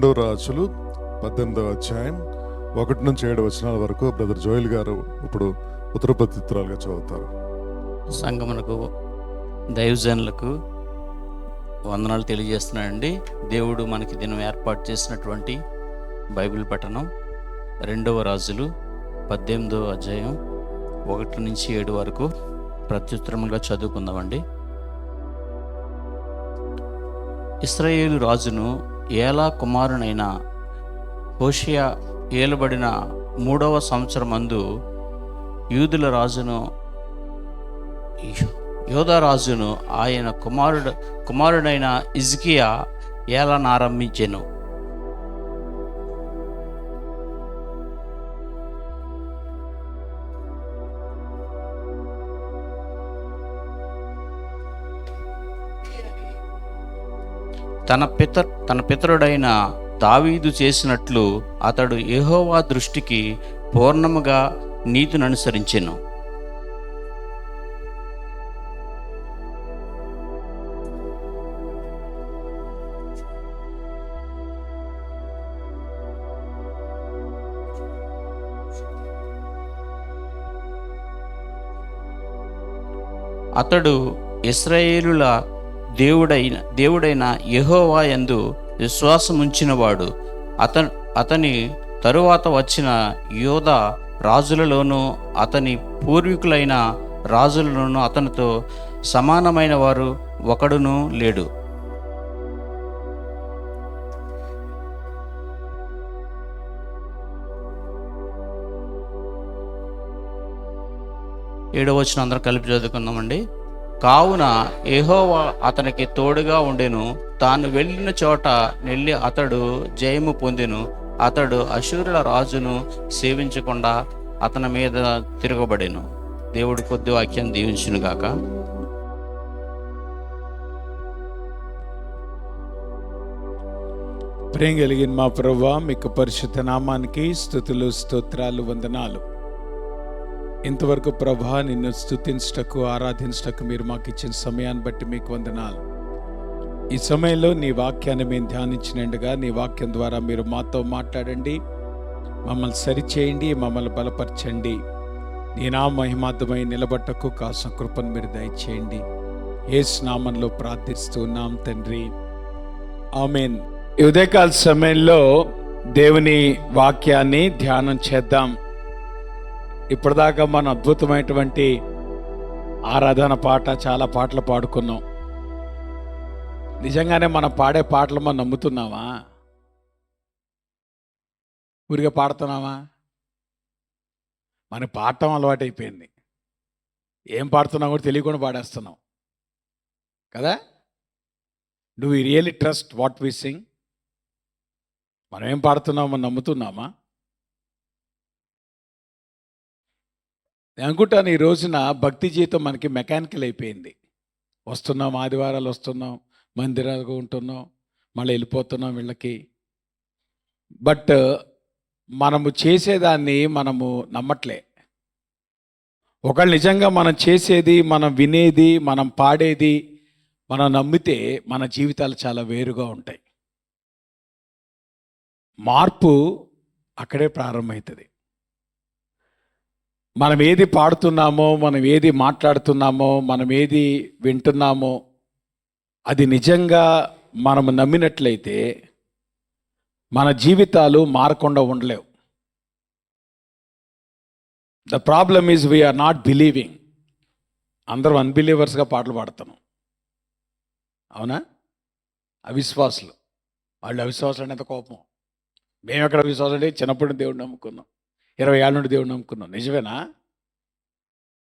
రెండో రాజులు 18వ అధ్యాయం 1 నుంచి 7 వచనాల వరకు బ్రదర్ జోయల్ గారు ఇప్పుడు ఉత్తరప్రత్యుత్తరాలుగా చదువుతారు. సంగమునకు దైవజనులకు వందనాలు తెలియజేస్తున్నానండి. దేవుడు మనకి దినం ఏర్పాటు చేసినటువంటి బైబిల్ పఠనం 2వ రాజులు 18వ అధ్యాయం 1 నుంచి 7 వరకు ప్రత్యుత్తరములుగా చదువుకుందామండి. ఇశ్రాయేలు రాజును ఏలా కుమారునైన హోషేయ ఏలుబడిన 3వ సంవత్సరమందు యోధారాజును ఆయన కుమారుడైన హిజ్కియా ఏలనారంభించెను. తన పితరుడైన దావీదు చేసినట్లు అతడు యెహోవా దృష్టికి పూర్ణముగా నీతిని అనుసరించెను. అతడు ఇశ్రాయేలుల దేవుడైన యెహోవా యందు విశ్వాసముంచినవాడు. అతని తరువాత వచ్చిన యోధా రాజులలోనూ అతని పూర్వీకులైన రాజులలోనూ అతనితో సమానమైన వారు ఒకడునూ లేడు. ఏడవ వచనం అందరం కలిపి చదువుకుందామండి. కావున యెహోవా అతనికి తోడుగా ఉండెను. తాను వెళ్ళిన చోట నెల్లి అతడు జయము పొందెను. అతడు అశూరుల రాజును సేవించకుండా అతని మీద తిరగబడెను. దేవుడు కొద్ది వాక్యం దీవించును గాక. ప్రేమ కలిగిన మా ప్రభువా, మీకు పరిశుద్ధ నామానికి స్తుతులు స్తోత్రాలు వందనాలు. ఇంతవరకు ప్రభా నిన్ను స్తుతించటకు ఆరాధించటకు మీరు మాకు ఇచ్చిన సమయాన్ని బట్టి మీకు వందనాలు. ఈ సమయంలో నీ వాక్యాన్ని మేము ధ్యానించినట్టుగా నీ వాక్యం ద్వారా మీరు మాతో మాట్లాడండి, మమ్మల్ని సరిచేయండి, మమ్మల్ని బలపరచండి. నీ నా మహిమార్థమై నిలబట్టకు కాసిన కృపను మీరు దయచేయండి. యేసు నామంలో ప్రార్థిస్తున్నాం తండ్రి, ఆమేన్. ఈ ఉదయకాల సమయంలో దేవుని వాక్యాన్ని ధ్యానం చేద్దాం. ఇప్పటిదాకా మన అద్భుతమైనటువంటి ఆరాధన పాట, చాలా పాటలు పాడుకున్నాం. నిజంగానే మనం పాడే పాటలు మనం నమ్ముతున్నామా? ఊరిగా పాడుతున్నామా? మన పాడటం అలవాటు అయిపోయింది. ఏం పాడుతున్నాం కూడా తెలియకుండా పాడేస్తున్నాం కదా. Do we really trust what we sing? మనం ఏం పాడుతున్నామో మనం నమ్ముతున్నామా? నేను అనుకుంటాను ఈ రోజున భక్తి జీవితం మనకి మెకానికల్ అయిపోయింది. వస్తున్నాం, ఆదివారాలు వస్తున్నాం, మందిరాలుగా ఉంటున్నాం, మళ్ళీ వెళ్ళిపోతున్నాం వీళ్ళకి. బట్ మనము చేసేదాన్ని మనము నమ్మట్లే. ఒకళ్ళు నిజంగా మనం చేసేది, మనం వినేది, మనం పాడేది మనం నమ్మితే మన జీవితాలు చాలా వేరుగా ఉంటాయి. మార్పు అక్కడే ప్రారంభమవుతుంది. మనం ఏది పాడుతున్నామో, మనం ఏది మాట్లాడుతున్నామో, మనం ఏది వింటున్నామో అది నిజంగా మనము నమ్మినట్లయితే మన జీవితాలు మారకుండా ఉండలేవు. The problem is we're not believing. అందరూ అన్బిలీవర్స్గా పాటలు పాడుతున్నాం, అవునా? అవిశ్వాసులు. వాళ్ళు అవిశ్వాసులు అనేది కోపం. మేము ఎక్కడ అవిశ్వాసం అంటే చిన్నప్పటి దేవుడు నమ్ముకున్నాం, 20 ఏళ్ళ నుండి దేవుడు నమ్ముకున్నాం. నిజమేనా?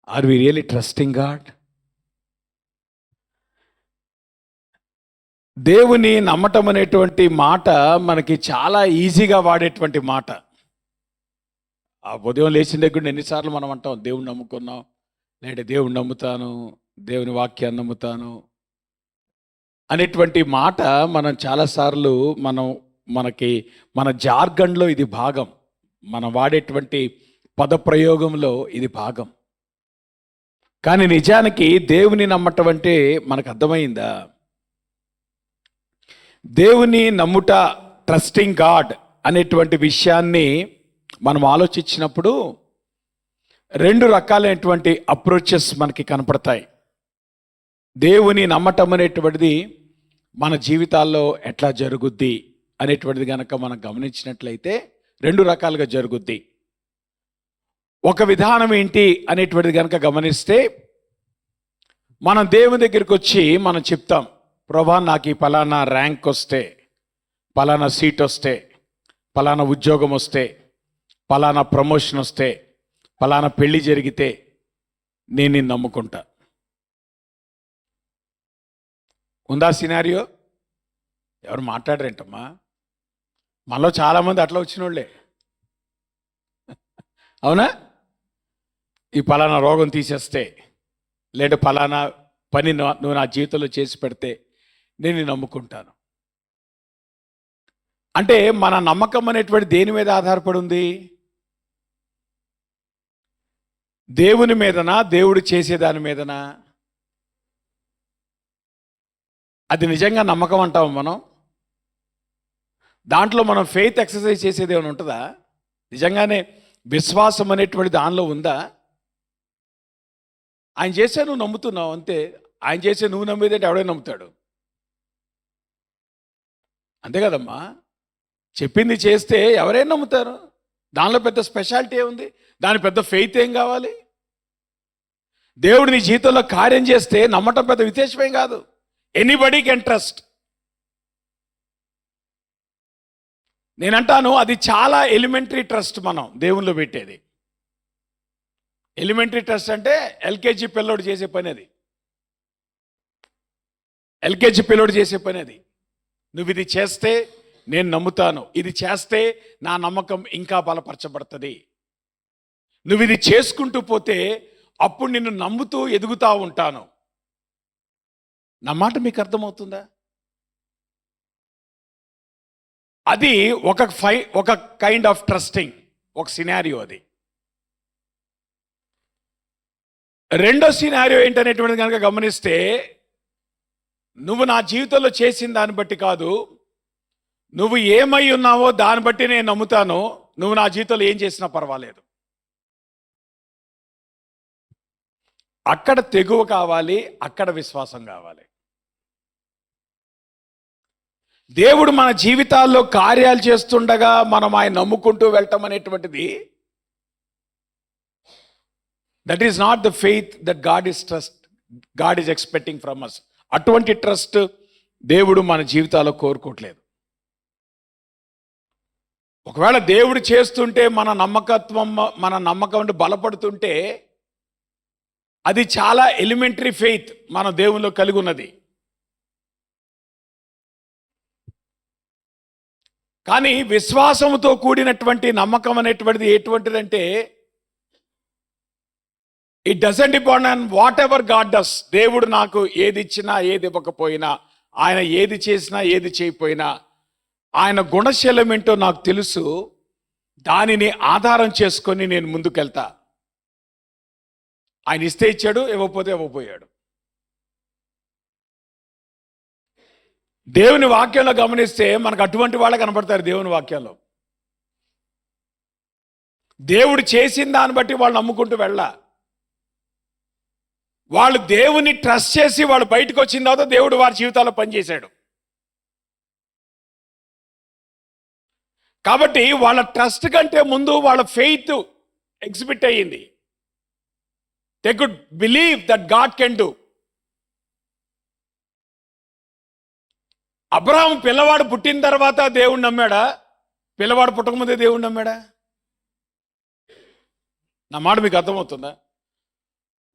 Are we really trusting God? దేవుని నమ్మటం అనేటువంటి మాట మనకి చాలా ఈజీగా వాడేటువంటి మాట. ఆ ఉదయం లేచిన దగ్గర ఎన్నిసార్లు మనం అంటాం దేవుని నమ్ముకున్నాం, లేదంటే దేవుని నమ్ముతాను, దేవుని వాక్యాన్ని నమ్ముతాను అనేటువంటి మాట మనం చాలాసార్లు మన జార్గండ్లో ఇది భాగం. మనం వాడేటువంటి పదప్రయోగంలో ఇది భాగం. కానీ నిజానికి దేవుని నమ్మటం అంటే మనకు అర్థమైందా? దేవుని నమ్ముట ట్రస్టింగ్ గాడ్ అనేటువంటి విషయాన్ని మనం ఆలోచించినప్పుడు రెండు రకాలైనటువంటి అప్రోచెస్ మనకి కనపడతాయి. దేవుని నమ్మటం అనేటువంటిది మన జీవితాల్లో ఎట్లా జరుగుద్ది అనేటువంటిది కనుక మనం గమనించినట్లయితే రెండు రకాలుగా జరుగుద్ది. ఒక విధానం ఏంటి అనేటువంటిది కనుక గమనిస్తే, మనం దేవుని దగ్గరికి వచ్చి మనం చెప్తాం, ప్రభా నాకు ఈ పలానా ర్యాంక్ వస్తే, పలానా సీట్ వస్తే, పలానా ఉద్యోగం వస్తే, పలానా ప్రమోషన్ వస్తే, పలానా పెళ్లి జరిగితే నేను నిన్ను నమ్ముకుంటా. ఉందా సినారియో? ఎవరు మాట్లాడరేంటమ్మా? మనలో చాలామంది అట్లా వచ్చిన వాళ్ళే, అవునా? ఈ పలానా రోగం తీసేస్తే, లేదా పలానా పని నువ్వు నా జీవితంలో చేసి పెడితే నేను నిన్ను నమ్ముకుంటాను. అంటే మన నమ్మకం అనేటువంటి దేని మీద ఆధారపడి ఉంది? దేవుని మీదనా, దేవుడు చేసేదాని మీదనా? అది నిజంగా నమ్మకం అంటాము మనం? దాంట్లో మనం ఫెయిత్ ఎక్సర్సైజ్ చేసేది ఏమైనా ఉంటుందా? నిజంగానే విశ్వాసం అనేటువంటి దానిలో ఉందా? ఆయన చేసే నువ్వు నమ్ముతున్నావు అంతే. ఆయన చేసే నువ్వు నమ్మేదంటే ఎవడైనా నమ్ముతాడు, అంతే కదమ్మా. చెప్పింది చేస్తే ఎవరైనా నమ్ముతారు. దానిలో పెద్ద స్పెషాలిటీ ఏముంది? దాని పెద్ద ఫెయిత్ ఏం కావాలి? దేవుడు నీ జీవితంలో కార్యం చేస్తే నమ్మటం పెద్ద విశేషమేం కాదు. Anybody can trust. నేనంటాను అది చాలా ఎలిమెంటరీ ట్రస్ట్ మనం దేవునిలో పెట్టేది. ఎలిమెంటరీ ట్రస్ట్ అంటే ఎల్కేజీ పిల్లోడు చేసే పని అది. ఎల్కేజీ పిల్లోడు చేసే పని అది. నువ్వు ఇది చేస్తే నేను నమ్ముతాను, ఇది చేస్తే నా నమ్మకం ఇంకా బలపరచబడుతుంది, నువ్వు ఇది చేసుకుంటూ పోతే అప్పుడు నిన్ను నమ్ముతూ ఎదుగుతూ ఉంటాను. నా మాట మీకు అర్థమవుతుందా? అది ఒక కైండ్ ఆఫ్ ట్రస్టింగ్, ఒక సినారియో అది. రెండో సినారియో ఏంటనేటువంటిది కనుక గమనిస్తే, నువ్వు నా జీవితంలో చేసిన దాన్ని బట్టి కాదు, నువ్వు ఏమై ఉన్నావో దాన్ని బట్టి నేను నమ్ముతాను, నువ్వు నా జీవితంలో ఏం చేసినా పర్వాలేదు. అక్కడ తెగువ కావాలి, అక్కడ విశ్వాసం కావాలి. దేవుడు మన జీవితాల్లో కార్యాలు చేస్తుండగా మనం ఆయన నమ్ముకుంటూ వెళ్ళటం అనేటువంటిది, that is not the faith that God is expecting from us. అటువంటి ట్రస్ట్ దేవుడు మన జీవితాల్లో కోరుకోవట్లేదు. ఒకవేళ దేవుడు చేస్తుంటే మన నమ్మకం బలపడుతుంటే అది చాలా ఎలిమెంటరీ ఫెయిత్ మన దేవునిలో కలిగి ఉన్నది. కానీ విశ్వాసంతో కూడినటువంటి నమ్మకం అనేటువంటిది ఎటువంటిదంటే, it doesn't depend on whatever God does. దేవుడు నాకు ఏది ఇచ్చినా ఏది ఇవ్వకపోయినా, ఆయన ఏది చేసినా ఏది చేయకపోయినా, ఆయన గుణశీలం ఏంటో నాకు తెలుసు, దానిని ఆధారం చేసుకొని నేను ముందుకెళ్తా. ఆయన ఇస్తే ఇచ్చాడు, ఇవ్వకపోతే ఇవ్వపోయాడు. దేవుని వాక్యంలో గమనిస్తే మనకు అటువంటి వాళ్ళే కనపడతారు. దేవుని వాక్యంలో దేవుడు చేసిన దాన్ని బట్టి వాళ్ళు నమ్ముకుంటూ వాళ్ళు దేవుని ట్రస్ట్ చేసి వాళ్ళు బయటకు వచ్చిన తర్వాత దేవుడు వారి జీవితాల్లో పనిచేశాడు. కాబట్టి వాళ్ళ ట్రస్ట్ కంటే ముందు వాళ్ళ ఫెయిత్ ఎగ్జిబిట్ అయ్యింది. They could believe that God can do. Abraham పిల్లవాడు పుట్టిన తర్వాత దేవుడు నమ్మాడా? పిల్లవాడు పుట్టకముందే దేవుడు నమ్మాడా? నా మాట మీకు అర్థమవుతుందా?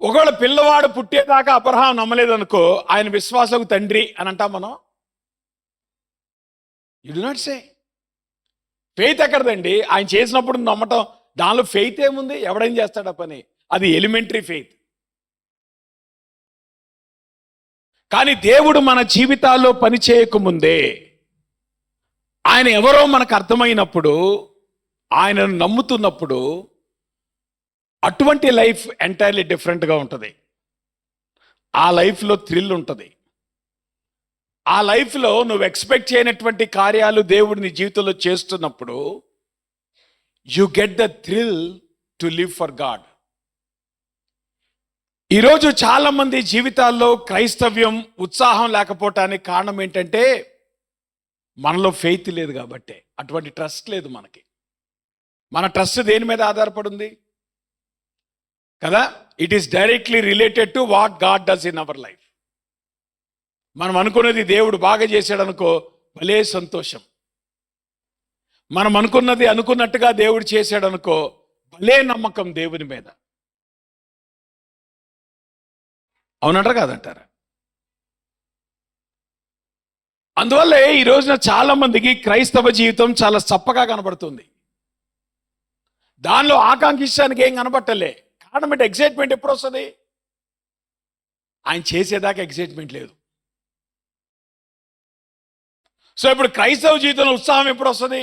ఒకవేళ పిల్లవాడు పుట్టేదాకా అబ్రహాం నమ్మలేదనుకో, ఆయన విశ్వాసకు తండ్రి అని అంటాం మనం. You do not say. Faith ఎక్కడదండి? ఆయన చేసినప్పుడు నమ్మటం, దానిలో ఫెయిత్ ఏముంది? ఎవడేం చేస్తాడు ఆ పని? అది ఎలిమెంటరీ ఫెయిత్. కానీ దేవుడు మన జీవితాల్లో పని చేయకముందే ఆయన ఎవరో మనకు అర్థమైనప్పుడు, ఆయనను నమ్ముతున్నప్పుడు, అటువంటి లైఫ్ ఎంటైర్లీ డిఫరెంట్గా ఉంటుంది. ఆ లైఫ్లో థ్రిల్ ఉంటుంది. ఆ లైఫ్లో నువ్వు ఎక్స్పెక్ట్ చేయనటువంటి కార్యాలు దేవుడు నీ జీవితంలో చేస్తున్నప్పుడు you get the thrill to live for God. ఈరోజు చాలా మంది జీవితాల్లో క్రైస్తవ్యం ఉత్సాహం లేకపోవటానికి కారణం ఏంటంటే మనలో ఫెయిత్ లేదు కాబట్టి. అటువంటి ట్రస్ట్ లేదు మనకి. మన ట్రస్ట్ దేని మీద ఆధారపడింది కదా? It is directly related to what God does in our life. మనం అనుకున్నది దేవుడు బాగా చేశాడు అనుకో, భలే సంతోషం. మనం అనుకున్నది అనుకున్నట్టుగా దేవుడు చేశాడు అనుకో, భలే నమ్మకం దేవుని మీద. అవునంటారా కాదంటారా? అందువల్లే ఈ రోజున చాలా మందికి క్రైస్తవ జీవితం చాలా చప్పగా కనబడుతుంది. దానిలో ఆకాంక్షించడానికి ఏం కనబట్టలే. కారణం అంటే ఎక్సైట్మెంట్ ఎప్పుడు వస్తుంది? ఆయన చేసేదాకా ఎక్సైట్మెంట్ లేదు. సో ఇప్పుడు క్రైస్తవ జీవితంలో ఉత్సాహం ఎప్పుడు వస్తుంది?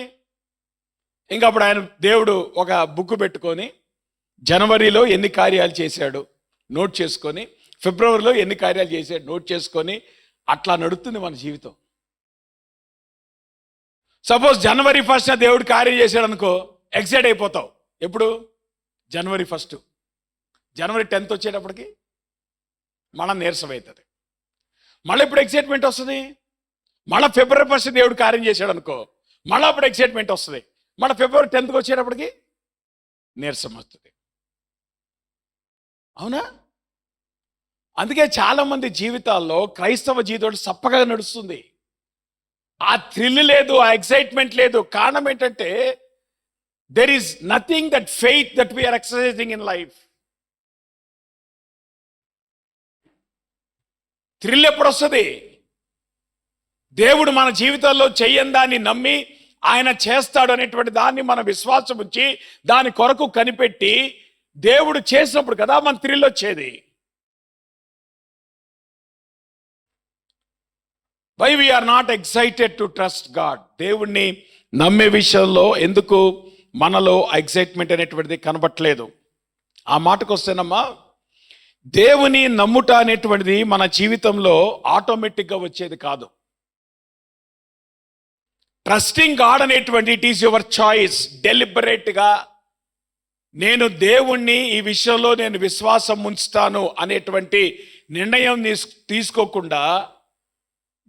ఇంకా అప్పుడు ఆయన దేవుడు ఒక బుక్ పెట్టుకొని జనవరిలో ఎన్ని కార్యాలు చేశాడు నోట్ చేసుకొని, ఫిబ్రవరిలో ఎన్ని కార్యాలు చేశాడు నోట్ చేసుకొని, అట్లా నడుస్తుంది మన జీవితం. సపోజ్ జనవరి 1st దేవుడు కార్యం చేశాడు అనుకో, ఎక్సైట్ అయిపోతావు. ఎప్పుడు? జనవరి 1. జనవరి 10th వచ్చేటప్పటికి మనం నీరసం అవుతుంది. మళ్ళీ ఇప్పుడు ఎక్సైట్మెంట్ వస్తుంది. మళ్ళీ ఫిబ్రవరి 1 దేవుడు కార్యం చేశాడు అనుకో, మళ్ళీ అప్పుడు ఎక్సైట్మెంట్ వస్తుంది. మళ్ళీ ఫిబ్రవరి 10th వచ్చేటప్పటికి నీరసం వస్తుంది. అవునా? అందుకే చాలా మంది జీవితాల్లో క్రైస్తవ జీవితం సప్పగా నడుస్తుంది. ఆ థ్రిల్ లేదు, ఆ ఎక్సైట్మెంట్ లేదు. కారణం ఏంటంటే there is nothing that faith that we are exercising in life. Thrill ఎప్పుడు వస్తుంది? దేవుడు మన జీవితంలో చెయ్యని దాన్ని నమ్మి ఆయన చేస్తాడు అనేటువంటి దాన్ని మన విశ్వాసం ఉంచి దాని కొరకు కనిపెట్టి దేవుడు చేసినప్పుడు కదా మన థ్రిల్ వచ్చేది. Why we're not excited to trust God? దేవుణ్ణి నమ్మే విషయంలో ఎందుకు మనలో ఎక్సైట్మెంట్ అనేటువంటిది కనబట్టలేదు? ఆ మాటకు వస్తేనమ్మా, దేవుని నమ్ముట అనేటువంటిది మన జీవితంలో ఆటోమేటిక్గా వచ్చేది కాదు. ట్రస్టింగ్ గాడ్ అనేటువంటి ఇట్ ఈస్ యువర్ చాయిస్. డెలిబరేట్గా నేను దేవుణ్ణి ఈ విషయంలో నేను విశ్వాసం ఉంచుతాను అనేటువంటి నిర్ణయం తీసుకోకుండా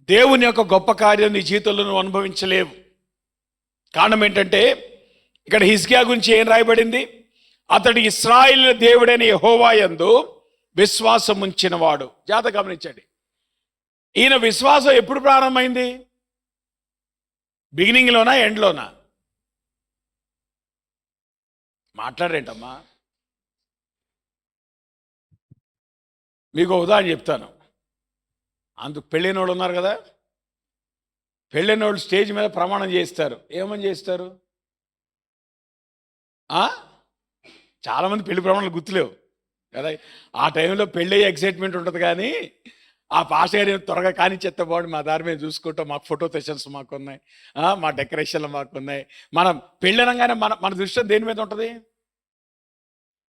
దేవుని యొక్క గొప్ప కార్యం నీ జీవితంలో నువ్వు అనుభవించలేవు. కారణం ఏంటంటే ఇక్కడ హిజ్కియా గురించి ఏం రాయబడింది? అతడు ఇశ్రాయేలు దేవుడైన యెహోవా యందు విశ్వాసం ఉంచినవాడు. జాగ్రత్తగా గమనించండి. ఈయన విశ్వాసం ఎప్పుడు ప్రారంభమైంది? బిగినింగ్లోనా ఎండ్లోనా? మాట్లాడరేంటమ్మా? మీకు ఉదాహరణ చెప్తాను. అందుకు పెళ్ళైన వాళ్ళు ఉన్నారు కదా, పెళ్ళైన వాళ్ళు స్టేజ్ మీద ప్రమాణం చేస్తారు. ఏమని చేస్తారు? చాలామంది పెళ్లి ప్రమాణాలు గుర్తులేవు కదా. ఆ టైంలో పెళ్ళయ్యే ఎక్సైట్మెంట్ ఉంటుంది, కానీ ఆ పాస్ గారి త్వరగా కానీ చెత్త బాగుండి మా దారి మీద చూసుకుంటాం. మాకు ఫోటో సెషన్స్ మాకు ఉన్నాయి, మా డెకరేషన్లు మాకు ఉన్నాయి. మనం పెళ్ళనగానే మన దృష్టి దేని మీద ఉంటుంది?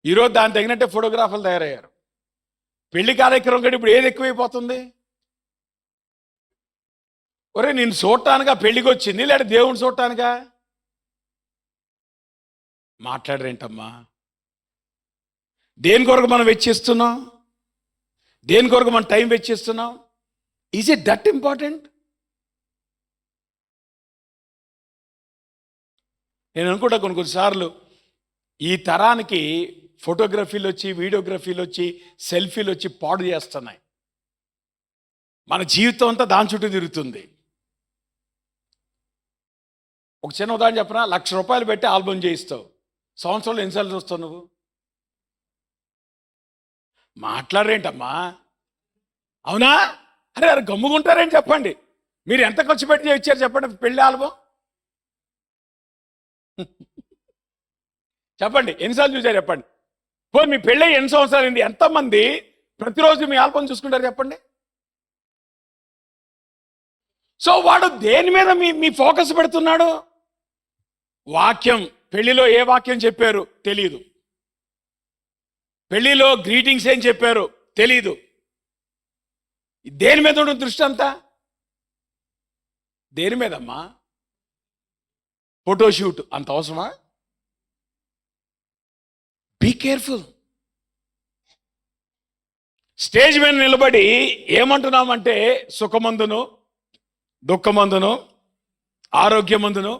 ఈరోజు దాని తగినట్టే ఫోటోగ్రాఫర్లు తయారయ్యారు. పెళ్లి కార్యక్రమం కంటే ఇప్పుడు ఏది ఎక్కువైపోతుంది? ఒరే నేను చూడటానికా పెళ్ళికి వచ్చింది, లేదా దేవుని చూడటానికా? మాట్లాడరేంటమ్మా? దేని కొరకు మనం వెచ్చిస్తున్నాం? దేని కొరకు మనం టైం వెచ్చిస్తున్నాం? Is it that important? నేను అనుకుంటా కొన్నిసార్లు ఈ తరానికి ఫోటోగ్రఫీలు వచ్చి, వీడియోగ్రఫీలు వచ్చి, సెల్ఫీలు వచ్చి పాడు చేస్తున్నాయి. మన జీవితం అంతా దాని చుట్టూ తిరుగుతుంది. ఒక చిన్న ఉదాహరణ చెప్పనా? ₹1,00,000 పెట్టి ఆల్బమ్ చేయిస్తావు. సంవత్సరంలో ఎన్నిసార్లు చూస్తావు నువ్వు? మాట్లాడరేంటమ్మా? అవునా? అరే గమ్ముకుంటారేంటి చెప్పండి. మీరు ఎంత ఖర్చు పెట్టి ఇచ్చారు చెప్పండి పెళ్లి ఆల్బమ్? చెప్పండి ఎన్నిసార్లు చూసారు చెప్పండి. పోనీ మీ పెళ్ళి ఎన్ని సంవత్సరాలు అయింది? ఎంతమంది ప్రతిరోజు మీ ఆల్బమ్ చూసుకుంటారు చెప్పండి. సో వాడు దేని మీద మీ ఫోకస్ పెడుతున్నాడు? వాక్యం. పెళ్లిలో ఏ వాక్యం చెప్పారు తెలియదు. పెళ్లిలో గ్రీటింగ్స్ ఏం చెప్పారు తెలీదు. దేని మీద ఉన్న దృష్టి అంతా? దేని మీదమ్మా? ఫోటోషూట్ అంత అవసరమా? Be careful. స్టేజ్ మీద నిలబడి ఏమంటున్నామంటే సుఖమందును, దుఃఖమందును, ఆరోగ్యమందును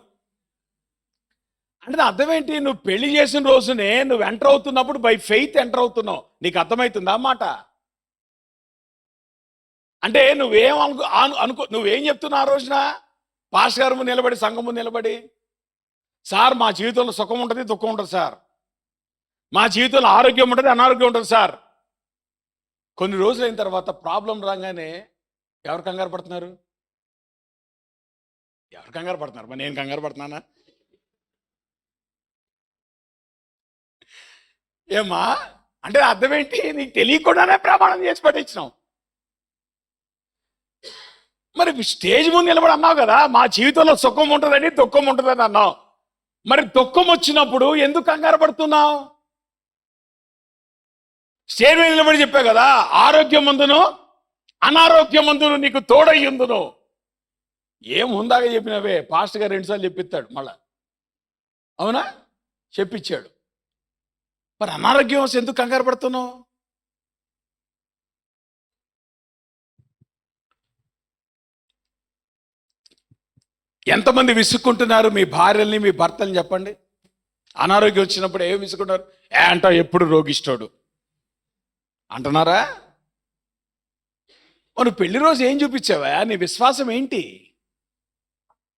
అంటే అర్థం ఏంటి? నువ్వు పెళ్లి చేసిన రోజునే నువ్వు ఎంటర్ అవుతున్నప్పుడు బై ఫెయిత్ ఎంటర్ అవుతున్నావు. నీకు అర్థమవుతుందా మాట? అంటే నువ్వేం అనుకో నువ్వేం చెప్తున్నావు ఆ రోజున? పాస్టర్ గారు నిలబడి, సంఘం ముందు నిలబడి, సార్ మా జీవితంలో సుఖం ఉంటుంది, దుఃఖం ఉంటుంది సార్, మా జీవితంలో ఆరోగ్యం ఉంటుంది, అనారోగ్యం ఉంటుంది సార్. కొన్ని రోజులు అయిన తర్వాత ప్రాబ్లం రాగానే ఎవరు కంగారు పడుతున్నారు? ఎవరు కంగారు పడుతున్నారు? మరి నేను కంగారు పడుతున్నానా? ఏమా అంటే అర్థం ఏంటి? నీకు తెలియకుండానే ప్రమాణం చేసి పట్టించినావు. మరి స్టేజ్ ముందు నిలబడి అన్నావు కదా, మా జీవితంలో సుఖం ఉంటుందని, దుఃఖం ఉంటుందని అన్నావు. మరి దుఃఖం వచ్చినప్పుడు ఎందుకు కంగారు పడుతున్నావు? స్టేజ్ మీద నిలబడి చెప్పావు కదా, ఆరోగ్యం ముందును, అనారోగ్యం ముందును నీకు తోడయ్యుందును. ఏం ఉందాక చెప్పినవే పాస్టర్ గారు 2 సార్లు చెప్పిస్తాడు మళ్ళా. అవునా? చెప్పించాడు. మరి అనారోగ్యం వస్తే ఎందుకు కంగారు పడుతున్నావు? ఎంతమంది విసుక్కుంటున్నారు మీ భార్యల్ని, మీ భర్తల్ని చెప్పండి. అనారోగ్యం వచ్చినప్పుడు ఏం విసుకుంటారు? అంటావు ఎప్పుడు రోగిస్తాడు అంటున్నారా? మరి పెళ్లి రోజు ఏం చూపించావా? నీ విశ్వాసం ఏంటి?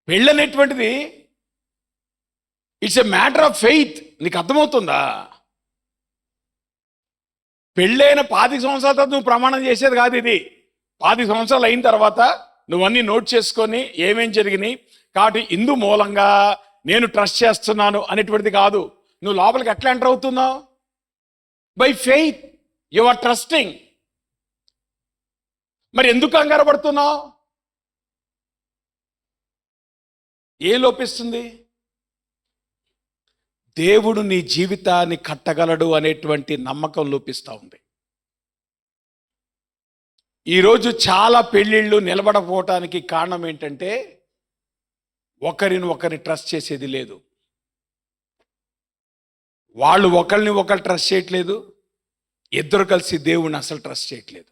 పెళ్ళి అనేటువంటిది it's a matter of faith. నీకు అర్థమవుతుందా? పెళ్ళైన 25 సంవత్సరాల తర్వాత నువ్వు ప్రమాణం చేసేది కాదు ఇది. 25 సంవత్సరాలు అయిన తర్వాత నువ్వన్నీ నోట్ చేసుకొని ఏమేం జరిగినాయి కాబట్టి ఇందు మూలంగా నేను ట్రస్ట్ చేస్తున్నాను అనేటువంటిది కాదు. నువ్వు లోపలికి ఎట్లా ఎంటర్ అవుతున్నావు? By faith you are trusting. మరి ఎందుకు కంగారు పడుతున్నావు? ఏం లోపిస్తుంది? దేవుడు నీ జీవితాన్ని కట్టగలడు అనేటువంటి నమ్మకం లోపిస్తూ ఉంది. ఈరోజు చాలా పెళ్ళిళ్ళు నిలబడకపోవటానికి కారణం ఏంటంటే ఒకరిని ట్రస్ట్ చేసేది లేదు. వాళ్ళు ఒకరిని ఒకరు ట్రస్ట్ చేయట్లేదు, ఇద్దరు కలిసి దేవుణ్ణి అసలు ట్రస్ట్ చేయట్లేదు.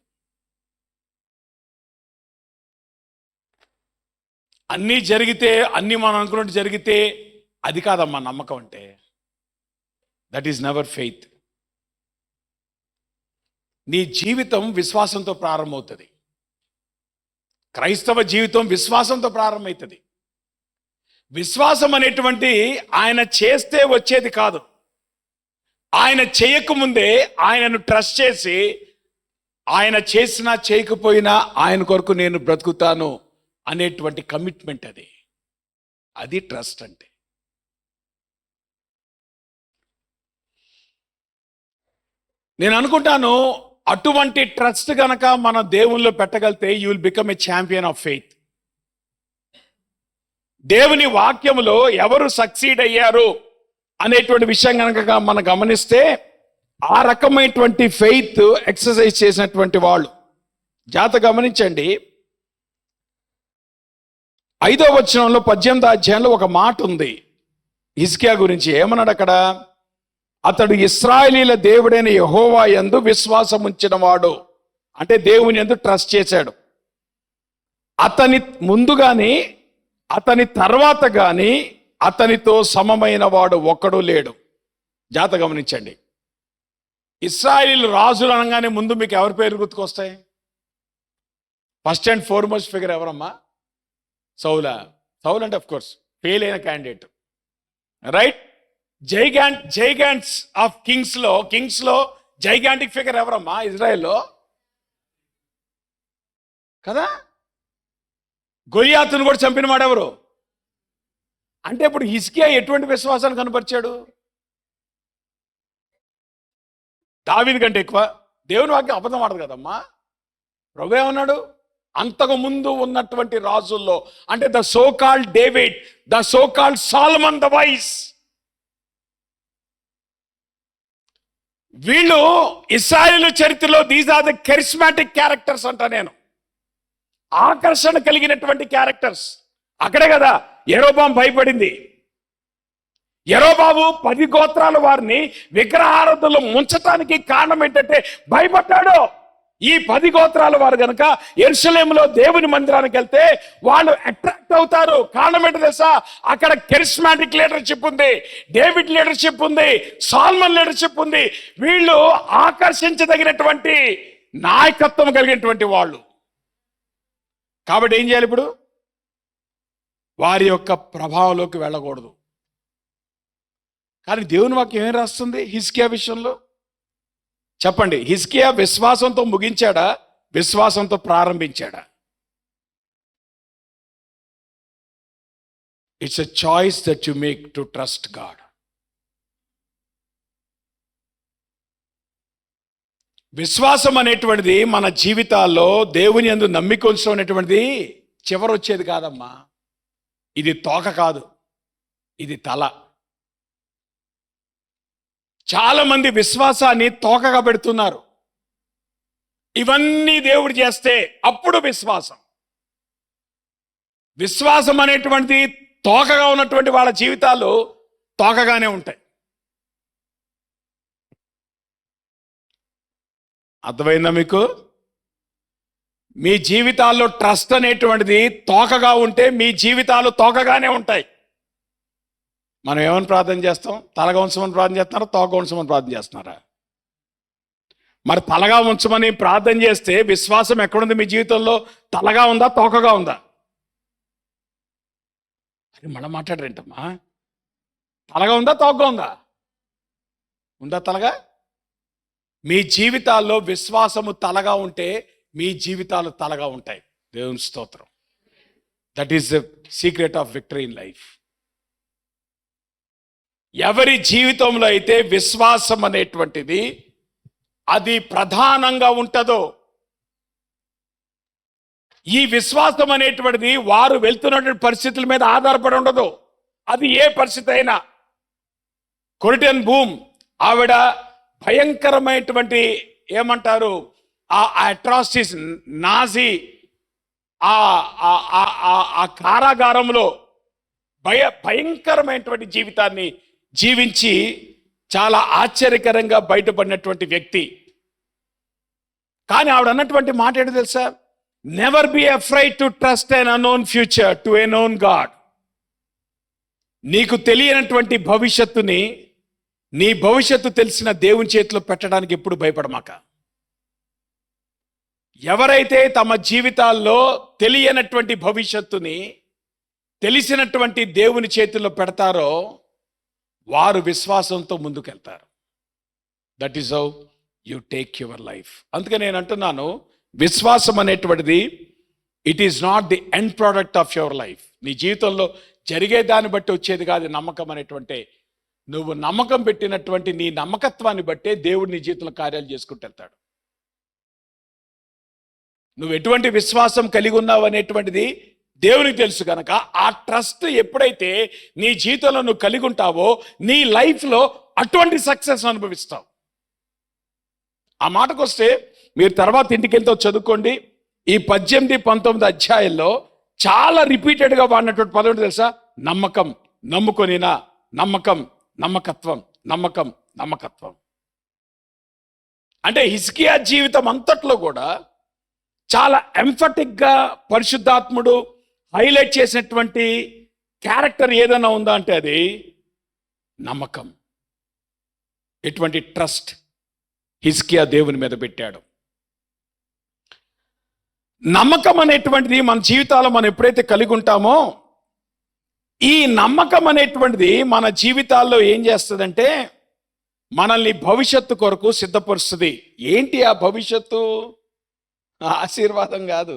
అన్నీ జరిగితే, అన్నీ మనం అనుకున్నట్టు జరిగితే అది కాదమ్మా నమ్మకం అంటే. That is never faith. నీ జీవితం విశ్వాసంతో ప్రారంభమవుతుంది. క్రైస్తవ జీవితం విశ్వాసంతో ప్రారంభమవుతుంది. విశ్వాసం అనేటువంటి ఆయన చేస్తే వచ్చేది కాదు. ఆయన చేయకముందే ఆయనను ట్రస్ట్ చేసి, ఆయన చేసినా చేయకపోయినా ఆయన కొరకు నేను బ్రతుకుతాను అనేటువంటి కమిట్మెంట్ అది ట్రస్ట్ అంటే. నేను అనుకుంటాను అటువంటి ట్రస్ట్ గనక మన దేవుల్లో పెట్టగలితే you will become a champion of faith. దేవుని వాక్యములో ఎవరు సక్సీడ్ అయ్యారు అనేటువంటి విషయం కనుక మనం గమనిస్తే ఆ రకమైనటువంటి ఫెయిత్ ఎక్సర్సైజ్ చేసినటువంటి వాళ్ళు. జాగ్రత్త గమనించండి. 5వ వచనంలో 18వ అధ్యాయంలో ఒక మాట ఉంది హిజ్కియా గురించి. ఏమన్నాడు అక్కడ? అతడు ఇశ్రాయేలీల దేవుడైన యెహోవా యందు విశ్వాసం ఉంచిన వాడు. అంటే దేవుని యందు ట్రస్ట్ చేశాడు. అతని ముందు గాని అతని తర్వాత గాని అతనితో సమమైన వాడు ఒక్కడు లేడు. జాగ్రత్త గమనించండి. ఇశ్రాయేలీలు రాజులు అనగానే ముందు మీకు ఎవరి పేరు గుర్తుకొస్తాయి? ఫస్ట్ అండ్ ఫార్మోస్ట్ ఫిగర్ ఎవరమ్మా? సౌల్ అంటే ఆఫ్ కోర్స్ ఫెయిల్ అయిన క్యాండిడేట్, రైట్? జైగాంట్స్ ఆఫ్ కింగ్స్ లో జైగాంటిక్ ఫిగర్ ఎవరమ్మా ఇజ్రాయెల్లో? కదా? గొలియాతును కూడా చంపిన వాడెవరు? అంటే ఇప్పుడు హిజ్కియా ఎటువంటి విశ్వాసాన్ని కనపరిచాడు? దావీదు కంటే ఎక్కువ. దేవుని వాక్యం అబద్ధం ఆడదు కదమ్మా. ప్రభు ఏమన్నాడు? అంతకు ముందు ఉన్నటువంటి రాజుల్లో, అంటే the so called David, the so called Solomon the wise, వీళ్ళు ఇశ్రాయేలు చరిత్రలో these are the charismatic characters అంట నేను. ఆకర్షణ కలిగినటువంటి క్యారెక్టర్స్. అక్కడే కదా యెరోబాము భయపడింది. యెరోబాము 10 గోత్రాల వారిని విగ్రహారాధనలో ముంచటానికి కారణం ఏంటంటే భయపడ్డాడు. ఈ 10 గోత్రాల వారు గనక యెరూషలేములో దేవుని మందిరానికి వెళ్తే వాళ్ళు అట్రాక్ట్ అవుతారు. కారణం ఏంటో తెలుసా? అక్కడ కెరిస్మాటిక్ లీడర్షిప్ ఉంది, డేవిడ్ లీడర్షిప్ ఉంది, సాల్మన్ లీడర్షిప్ ఉంది. వీళ్ళు ఆకర్షించదగినటువంటి నాయకత్వం కలిగినటువంటి వాళ్ళు. కాబట్టి ఏం చేయాలి? ఇప్పుడు వారి యొక్క ప్రభావంలోకి వెళ్ళకూడదు. కానీ దేవుని వాక్యం ఏం రాస్తుంది హిజ్కియా విషయంలో? చెప్పండి, హిజ్కియా విశ్వాసంతో ముగించాడా, విశ్వాసంతో ప్రారంభించాడా? It's a choice that you make to trust God. విశ్వాసం అనేటువంటిది మన జీవితాల్లో దేవుని యందు నమ్మిక ఉంచడం అనేటువంటిది చివరి వచ్చేది కాదమ్మా. ఇది తోక కాదు, ఇది తల. చాలా మంది విశ్వాసాన్ని తోకగా పెడుతున్నారు. ఇవన్నీ దేవుడు చేస్తే అప్పుడు విశ్వాసం. విశ్వాసం అనేటువంటిది తోకగా ఉన్నటువంటి వాళ్ళ జీవితాలు తోకగానే ఉంటాయి. అర్థమైందా మీకు? మీ జీవితాల్లో ట్రస్ట్ అనేటువంటిది తోకగా ఉంటే మీ జీవితాలు తోకగానే ఉంటాయి. మనం ఏమని ప్రార్థన చేస్తాం? తలగా ఉంచమని ప్రార్థన చేస్తున్నారా, తోక ఉంచమని ప్రార్థన చేస్తున్నారా? మరి తలగా ఉంచమని ప్రార్థన చేస్తే విశ్వాసం ఎక్కడుంది మీ జీవితంలో? తలగా ఉందా, తోకగా ఉందా? అని మళ్ళీ మాట్లాడరేంటమ్మా? తలగా ఉందా, తోకగా ఉందా? ఉందా తలగా? మీ జీవితాల్లో విశ్వాసము తలగా ఉంటే మీ జీవితాలు తలగా ఉంటాయి. దేవుని స్తోత్రం. That is the secret of victory in life. ఎవరి జీవితంలో అయితే విశ్వాసం అనేటువంటిది అది ప్రధానంగా ఉంటుందో, ఈ విశ్వాసం అనేటువంటిది వారు వెళ్తున్నటువంటి పరిస్థితుల మీద ఆధారపడి ఉండదు. అది ఏ పరిస్థితి అయినా. కొరిటన్ బూమ్ ఆవిడ భయంకరమైనటువంటి ఏమంటారు ఆ అట్రాసిటీస్, నాజీ ఆ కారాగారంలో భయంకరమైనటువంటి జీవితాన్ని జీవించి చాలా ఆశ్చర్యకరంగా బయటపడినటువంటి వ్యక్తి. కానీ ఆవిడ అన్నటువంటి మాట ఏంటో తెలుసా? Never be afraid to trust N unknown future to a known God. నీకు తెలియనటువంటి భవిష్యత్తుని నీ భవిష్యత్తు తెలిసిన దేవుని చేతిలో పెట్టడానికి ఎప్పుడు భయపడమాక. ఎవరైతే తమ జీవితాల్లో తెలియనటువంటి భవిష్యత్తుని తెలిసినటువంటి దేవుని చేతిలో పెడతారో వారు విశ్వాసంతో ముందుకెళ్తారు. That is how you take your life. అందుకే నేను అంటున్నాను, విశ్వాసం అనేటువంటిది it is not the end product of your life. నీ జీవితంలో జరిగే దాన్ని బట్టి వచ్చేది కాదు నమ్మకం అనేటువంటి. నువ్వు నమ్మకం పెట్టినటువంటి నీ నమ్మకత్వాన్ని బట్టే దేవుడు నీ జీవితంలో కార్యాలు చేసుకుంటూ వెళ్తాడు. నువ్వు ఎటువంటి విశ్వాసం కలిగి ఉన్నావు అనేటువంటిది దేవునికి తెలుసు కనుక ఆ ట్రస్ట్ ఎప్పుడైతే నీ జీవితంలో నువ్వు కలిగి ఉంటావో నీ లైఫ్లో అటువంటి సక్సెస్ అనుభవిస్తావు. ఆ మాటకు వస్తే మీరు తర్వాత ఇంటికి వెళ్తే చదువుకోండి. ఈ 18, 19 అధ్యాయంలో చాలా రిపీటెడ్గా వాడినటువంటి పదం తెలుసా? నమ్మకం, నమ్ముకొనినా, నమ్మకం, నమ్మకత్వం, నమ్మకం, నమ్మకత్వం. అంటే హిజ్కియా జీవితం అంతట్లో కూడా చాలా ఎంఫటిక్గా పరిశుద్ధాత్ముడు హైలైట్ చేసినటువంటి క్యారెక్టర్ ఏదైనా ఉందా అంటే అది నమ్మకం. ఎటువంటి ట్రస్ట్ హిజ్కియా దేవుని మీద పెట్టాడు. నమ్మకం అనేటువంటిది మన జీవితాల్లో మనం ఎప్పుడైతే కలిగి ఉంటామో ఈ నమ్మకం అనేటువంటిది మన జీవితాల్లో ఏం చేస్తుందంటే మనల్ని భవిష్యత్తు కొరకు సిద్ధపరుస్తుంది. ఏంటి ఆ భవిష్యత్తు? ఆశీర్వాదం కాదు.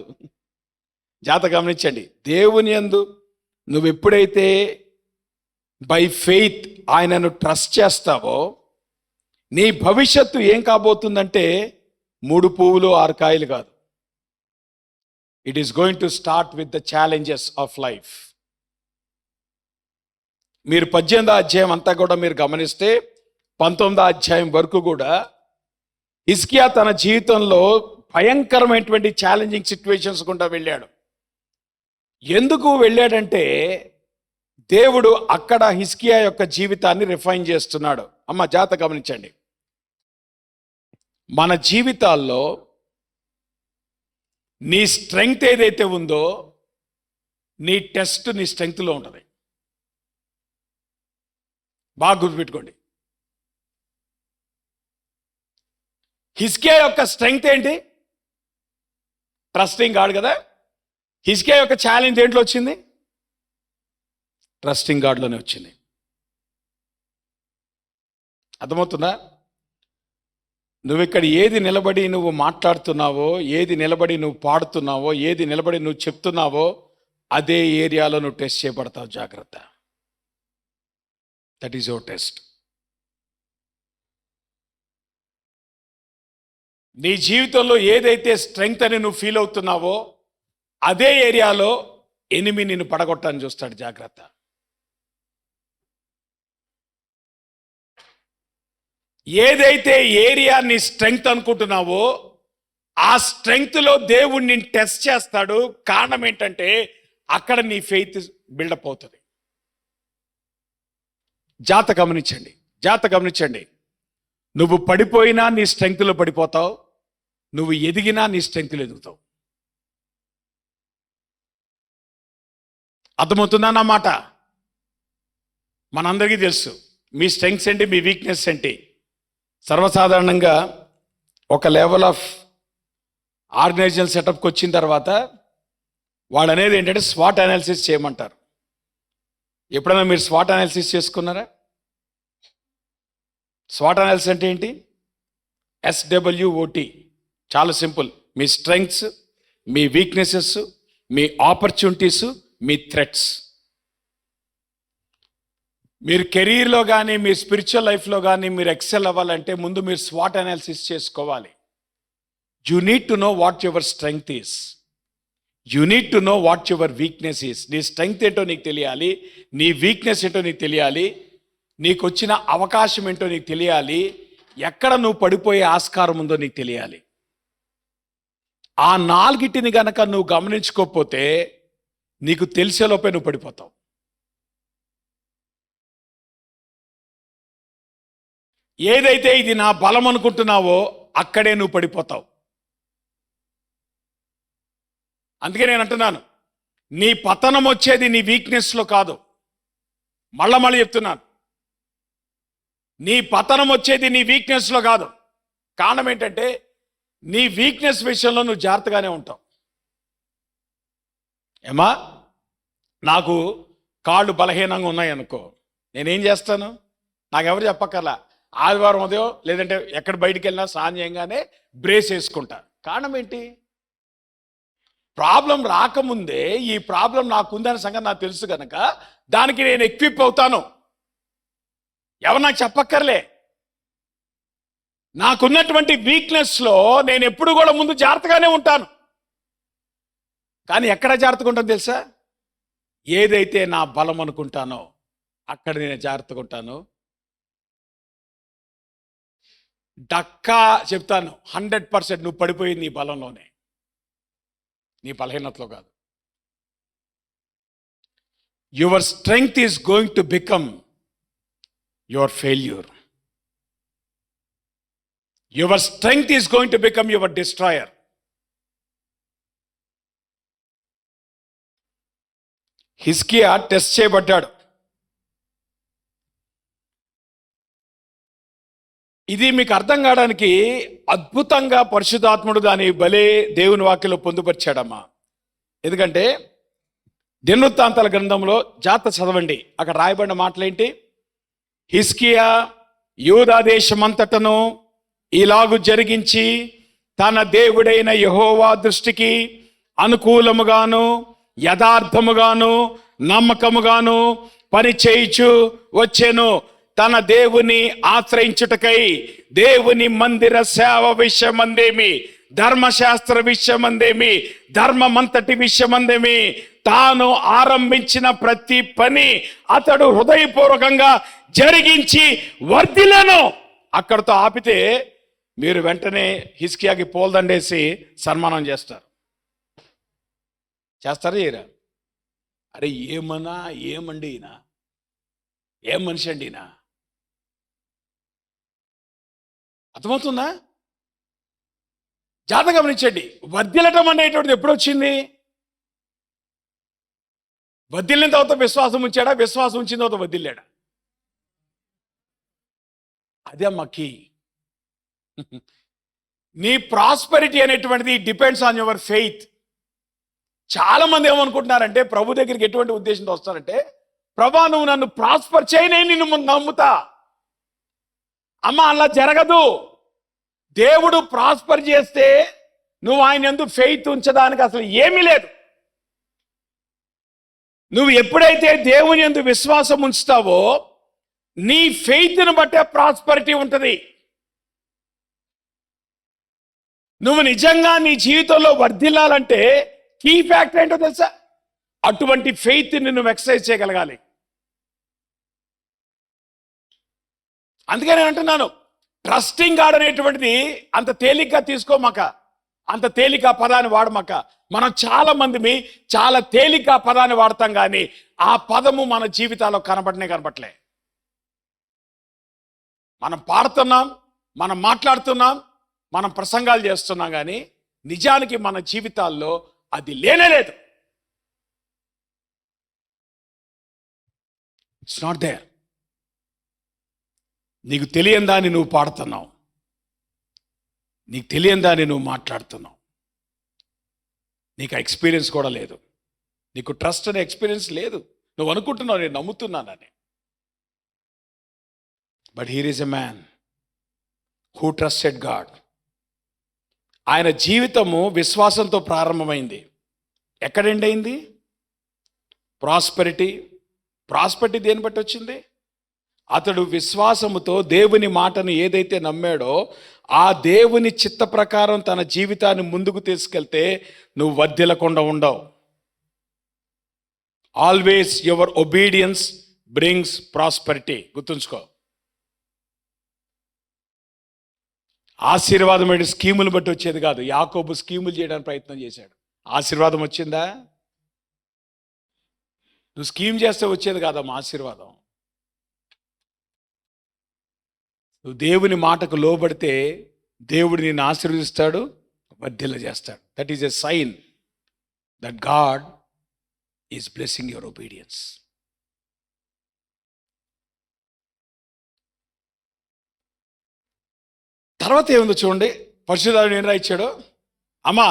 జాగ్రత్త గమనించండి. దేవుని యందు నువ్వు ఎప్పుడైతే బై ఫెయిత్ ఆయనను ట్రస్ట్ చేస్తావో నీ భవిష్యత్తు ఏం కాబోతుందంటే 3 పువ్వులు 6 కాయలు కాదు. It is going to start with the challenges of life. మీరు 18వ అధ్యాయం అంతా కూడా మీరు గమనిస్తే 19వ అధ్యాయం వరకు కూడా హిజ్కియా తన జీవితంలో భయంకరమైనటువంటి ఛాలెంజింగ్ సిచ్యువేషన్స్ గుండా వెళ్ళాడు. ఎందుకు వెళ్ళాడంటే దేవుడు అక్కడ హిజ్కియా యొక్క జీవితాన్ని రిఫైన్ చేస్తున్నాడు. అమ్మ జాగ్రత్త గమనించండి. మన జీవితాల్లో నీ స్ట్రెంగ్త్ ఏదైతే ఉందో నీ టెస్ట్ నీ స్ట్రెంగ్త్లో ఉంటుంది. బాగా గుర్తుపెట్టుకోండి. హిజ్కియా యొక్క స్ట్రెంగ్త్ ఏంటి? ట్రస్టింగ్ గాడ్ కదా. హిజ్కియా యొక్క ఛాలెంజ్ దేంట్లో వచ్చింది? ట్రస్టింగ్ గాడ్లోనే వచ్చింది. అర్థమవుతుందా? నువ్వు ఇక్కడ ఏది నిలబడి నువ్వు మాట్లాడుతున్నావో, ఏది నిలబడి నువ్వు పాడుతున్నావో, ఏది నిలబడి నువ్వు చెప్తున్నావో అదే ఏరియాలో నువ్వు టెస్ట్ చేయబడతావు. జాగ్రత్త. That is your test. నీ జీవితంలో ఏదైతే స్ట్రెంగ్త్ అని నువ్వు ఫీల్ అవుతున్నావో అదే ఏరియాలో ఎనిమి నిన్ను పడగొట్టని చూస్తాడు. జాగ్రత్త. ఏదైతే ఏరియా నీ స్ట్రెంగ్త్ అనుకుంటున్నావో ఆ స్ట్రెంగ్త్లో దేవుణ్ణి టెస్ట్ చేస్తాడు. కారణం ఏంటంటే అక్కడ నీ ఫెయిత్ బిల్డప్ అవుతుంది. జాగ్రత్త గమనించండి, జాగ్రత్త గమనించండి. నువ్వు పడిపోయినా నీ స్ట్రెంగ్త్లో పడిపోతావు, నువ్వు ఎదిగినా నీ స్ట్రెంగ్త్లో ఎదుగుతావు. అర్థమవుతుందా నా మాట? మనందరికీ తెలుసు మీ స్ట్రెంగ్త్స్ ఏంటి, మీ వీక్నెస్ ఏంటి. సర్వసాధారణంగా ఒక లెవెల్ ఆఫ్ ఆర్గనైజేషన్ సెటప్కి వచ్చిన తర్వాత వాళ్ళు అనేది ఏంటంటే స్వాట్ అనాలిసిస్ చేయమంటారు. ఎప్పుడైనా మీరు స్వాట్ అనాలిసిస్ చేసుకున్నారా? స్వాట్ అనాలిసిస్ అంటే ఏంటి? SWOT. చాలా సింపుల్. మీ స్ట్రెంగ్త్స్, మీ వీక్నెసెస్, మీ ఆపర్చునిటీస్, మీ థ్రెట్స్. మీరు కెరీర్లో కానీ మీ స్పిరిచువల్ లైఫ్లో కానీ మీరు ఎక్సెల్ అవ్వాలంటే ముందు మీరు స్వాట్ అనాలిసిస్ చేసుకోవాలి. You need to know what your strength is, you need to know what your weakness is. నీ స్ట్రెంగ్త్ ఏంటో నీకు తెలియాలి, నీ వీక్నెస్ ఏంటో నీకు తెలియాలి, నీకు వచ్చిన అవకాశం ఏంటో నీకు తెలియాలి, ఎక్కడ నువ్వు పడిపోయే ఆస్కారం ఉందో నీకు తెలియాలి. ఆ నాలుగిటిని గనక నువ్వు గమనించుకోకపోతే నీకు తెలిసేలోపే నువ్వు పడిపోతావు. ఏదైతే ఇది నా బలం అనుకుంటున్నావో అక్కడే నువ్వు పడిపోతావు. అందుకే నేను అంటున్నాను, నీ పతనం వచ్చేది నీ వీక్నెస్లో కాదు. మళ్ళీ చెప్తున్నాను, నీ పతనం వచ్చేది నీ వీక్నెస్లో కాదు. కారణం ఏంటంటే నీ వీక్నెస్ విషయంలో నువ్వు జాగ్రత్తగానే ఉంటావు. ఏమా, నాకు కాళ్ళు బలహీనంగా ఉన్నాయనుకో, నేనేం చేస్తాను? నాకెవరు చెప్పక్కర్లా, ఆదివారం ఉదయం లేదంటే ఎక్కడ బయటికి వెళ్ళినా స్నానం చేయగానే బ్రేస్ వేసుకుంటా. కారణం ఏంటి? ప్రాబ్లం రాకముందే ఈ ప్రాబ్లం నాకుందనే సంగతి నాకు తెలుసు కనుక దానికి నేను ఎక్విప్ అవుతాను. ఎవరు నాకు చెప్పక్కర్లే. నాకున్నటువంటి వీక్నెస్లో నేను ఎప్పుడు కూడా ముందు జాగ్రత్తగానే ఉంటాను. కానీ ఎక్కడ జాగ్రత్తగా ఉంటాను తెలుసా? ఏదైతే నా బలం అనుకుంటానో అక్కడ నేను జాగ్రత్తగా ఉంటాను. డక్కా చెప్తాను, 100% నువ్వు పడిపోయింది నీ బలంలోనే, నీ బలహీనతలో కాదు. Your strength is going to become your failure. Your strength is going to become your destroyer. హిజ్కియా టెస్ట్ చేయబడ్డాడు. ఇది మీకు అర్థం కావడానికి అద్భుతంగా పరిశుద్ధాత్ముడు దాని భలే దేవుని వాక్యంలో పొందుపరిచాడమ్మా. ఎందుకంటే దినవృత్తాంతాల గ్రంథంలో జాగ్రత్త చదవండి, అక్కడ రాయబడిన మాటలేంటి? హిజ్కియా యూదా దేశమంతటను ఇలాగు జరిగించి తన దేవుడైన యెహోవా దృష్టికి అనుకూలముగాను యథార్థముగాను నమ్మకముగాను పని చేయుచు వచ్చెను. తన దేవుని ఆశ్రయించుటకై దేవుని మందిర సేవ విషయమందేమి, ధర్మశాస్త్ర విషయమందేమి, ధర్మమంతటి విషయమందేమి తాను ఆరంభించిన ప్రతి పని అతడు హృదయపూర్వకంగా జరిగించి వర్ధిల్లను. అక్కడితో ఆపితే మీరు వెంటనే హిజ్కియాకి పూలదండేసి సన్మానం చేస్తారు. చేస్తారా? అరే ఏమండి ఈయన, ఏం మనిషి అండి ఈయన, అర్థమవుతుందా? జాగ్రత్త గమనించండి. వర్ధిల్లటం అనేటువంటిది ఎప్పుడు వచ్చింది? వర్ధిల్లిన తర్వాత విశ్వాసం ఉంచాడా? విశ్వాసం ఉంచిన తర్వాత వర్ధిల్లాడా? అదే అమ్మకి. నీ ప్రాస్పెరిటీ అనేటువంటిది డిపెండ్స్ ఆన్ యువర్ ఫెయిత్. చాలా మంది ఏమనుకుంటున్నారంటే ప్రభు దగ్గరికి ఎటువంటి ఉద్దేశంతో వస్తారంటే, ప్రభా నువ్వు నన్ను ప్రాస్పర్ చేయి, నేను నిన్ను నమ్ముతా. అమ్మ అలా జరగదు. దేవుడు ప్రాస్పర్ చేస్తే నువ్వు ఆయన యందు ఫెయిత్ ఉంచడానికి అసలు ఏమీ లేదు. నువ్వు ఎప్పుడైతే దేవుని యందు విశ్వాసం ఉంచుతావో నీ ఫెయిత్ని బట్టే ప్రాస్పరిటీ ఉంటుంది. నువ్వు నిజంగా నీ జీవితంలో వర్ధిల్లాలంటే కీ ఫ్యాక్టర్ ఏంటో తెలుసా? అటువంటి ఫెయిత్ని నువ్వు ఎక్సర్సైజ్ చేయగలగాలి. అందుకే నేను అంటున్నాను, ట్రస్టింగ్ గాడ్ అనేటువంటిది అంత తేలిగ్గా తీసుకోమాక, అంత తేలిక పదాన్ని వాడమాక. మనం చాలా మంది చాలా తేలిక పదాన్ని వాడతాం, కానీ ఆ పదము మన జీవితాల్లో కనబట్లే. మనం పాడుతున్నాం, మనం మాట్లాడుతున్నాం, మనం ప్రసంగాలు చేస్తున్నాం, కానీ నిజానికి మన జీవితాల్లో అది లేనేలేదు. It's not there. నీకు తెలియని దాన్ని నువ్వు పాడుతున్నావు, నీకు తెలియని దాన్ని నువ్వు మాట్లాడుతున్నావు, నీకు ఆ ఎక్స్పీరియన్స్ కూడా లేదు. నీకు ట్రస్ట్ అనే ఎక్స్పీరియన్స్ లేదు. నువ్వు అనుకుంటున్నావు నేను నమ్ముతున్నానని. But here is a man who trusted God. ఆయన జీవితము విశ్వాసంతో ప్రారంభమైంది. ఎక్కడెండ్ అయింది? ప్రాస్పెరిటీ దేని బట్టి వచ్చింది? అతడు విశ్వాసముతో దేవుని మాటను ఏదైతే నమ్మాడో ఆ దేవుని చిత్త ప్రకారం తన జీవితాన్ని ముందుకు తీసుకెళ్తే నువ్వు వర్ధిల్లకుండా ఉండవు. Always your obedience brings prosperity. గుర్తుంచుకో. ఆశీర్వాదం అంటే స్కీములు బట్టి వచ్చేది కాదు. యాకోబు స్కీములు చేయడానికి ప్రయత్నం చేశాడు. ఆశీర్వాదం వచ్చిందా? నువ్వు స్కీమ్ చేస్తే వచ్చేది కాదమ్మా ఆశీర్వాదం. నువ్వు దేవుని మాటకు లోబడితే దేవుడు నిన్ను ఆశీర్వదిస్తాడు, వర్ధిల్ల చేస్తాడు. That is a sign that God is blessing your obedience. తర్వాత ఏముందో చూడండి. పరిశుద్ధాత్ముడు ఏం రాయించాడో అమ్మా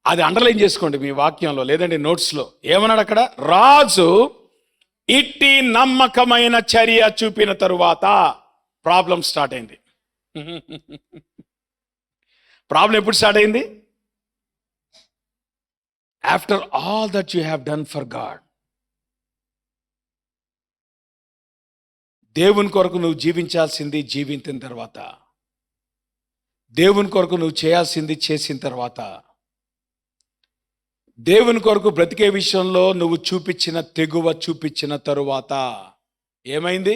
అది అండర్లైన్ చేసుకోండి మీ వాక్యంలో, లేదంటే నోట్స్లో. ఏమన్నాడు అక్కడ? రాజు ఇట్టి నమ్మకమైన చర్య చూపిన తరువాత ప్రాబ్లం స్టార్ట్ అయింది. ప్రాబ్లం ఎప్పుడు స్టార్ట్ అయింది? After all that you have done for God. దేవుని కొరకు నువ్వు జీవించాల్సింది జీవించిన తర్వాత, దేవుని కొరకు నువ్వు చేయాల్సింది చేసిన తర్వాత, దేవుని కొరకు బ్రతికే విషయంలో నువ్వు చూపించిన తెగువ చూపించిన తరువాత ఏమైంది?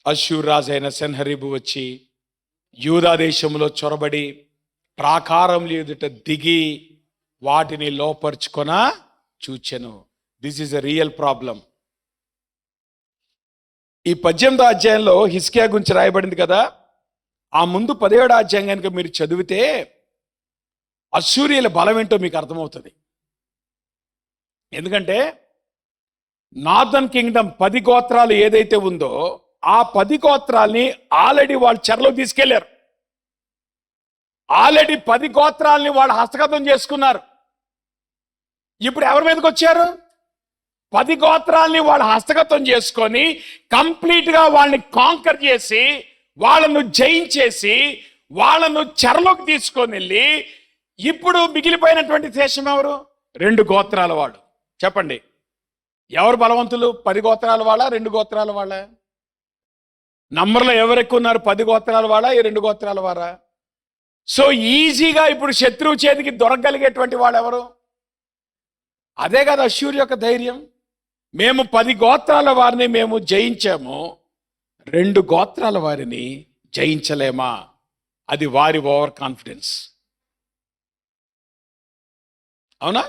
అష్షూరు రాజైన సెన్హరీబు వచ్చి యూదా దేశంలో చొరబడి ప్రాకారం ఎదుట దిగి వాటిని లోపరుచుకొన చూచెను. This is a real problem. ఈ 18వ అధ్యాయంలో హిజ్కియా గురించి రాయబడింది కదా. ఆ ముందు 17వ అధ్యాయం కనుక మీరు చదివితే అష్షూరీయుల బలం ఏంటో మీకు అర్థమవుతుంది. ఎందుకంటే నార్దర్న్ కింగ్డమ్ 10 గోత్రాలు ఏదైతే ఉందో ఆ 10 గోత్రాల్ని ఆల్రెడీ వాళ్ళు చెరలోకి తీసుకెళ్లారు. ఆల్రెడీ 10 గోత్రాల్ని వాళ్ళు హస్తగతం చేసుకున్నారు. ఇప్పుడు ఎవరి మీదకి వచ్చారు? 10 గోత్రాల్ని వాళ్ళు హస్తగతం చేసుకొని కంప్లీట్గా వాళ్ళని కాంకర్ చేసి వాళ్ళను జయించేసి వాళ్ళను చెరలోకి తీసుకొని వెళ్ళి ఇప్పుడు మిగిలిపోయినటువంటి దేశం ఎవరు? 2 గోత్రాల వాళ్ళు. చెప్పండి ఎవరు బలవంతులు? 10 గోత్రాల వాళ్ళ 2 గోత్రాల వాళ్ళ? నంబర్లో ఎవరు ఎక్కువ ఉన్నారు? 10 గోత్రాల వాళ్ళ 2 గోత్రాల వారా? సో ఈజీగా ఇప్పుడు శత్రువు చేతికి దొరకగలిగేటువంటి వాళ్ళు ఎవరు? అదే కదా అష్షూరు యొక్క ధైర్యం. మేము 10 గోత్రాల వారిని మేము జయించాము, 2 గోత్రాల వారిని జయించలేమా? అది వారి ఓవర్ కాన్ఫిడెన్స్. అవునా?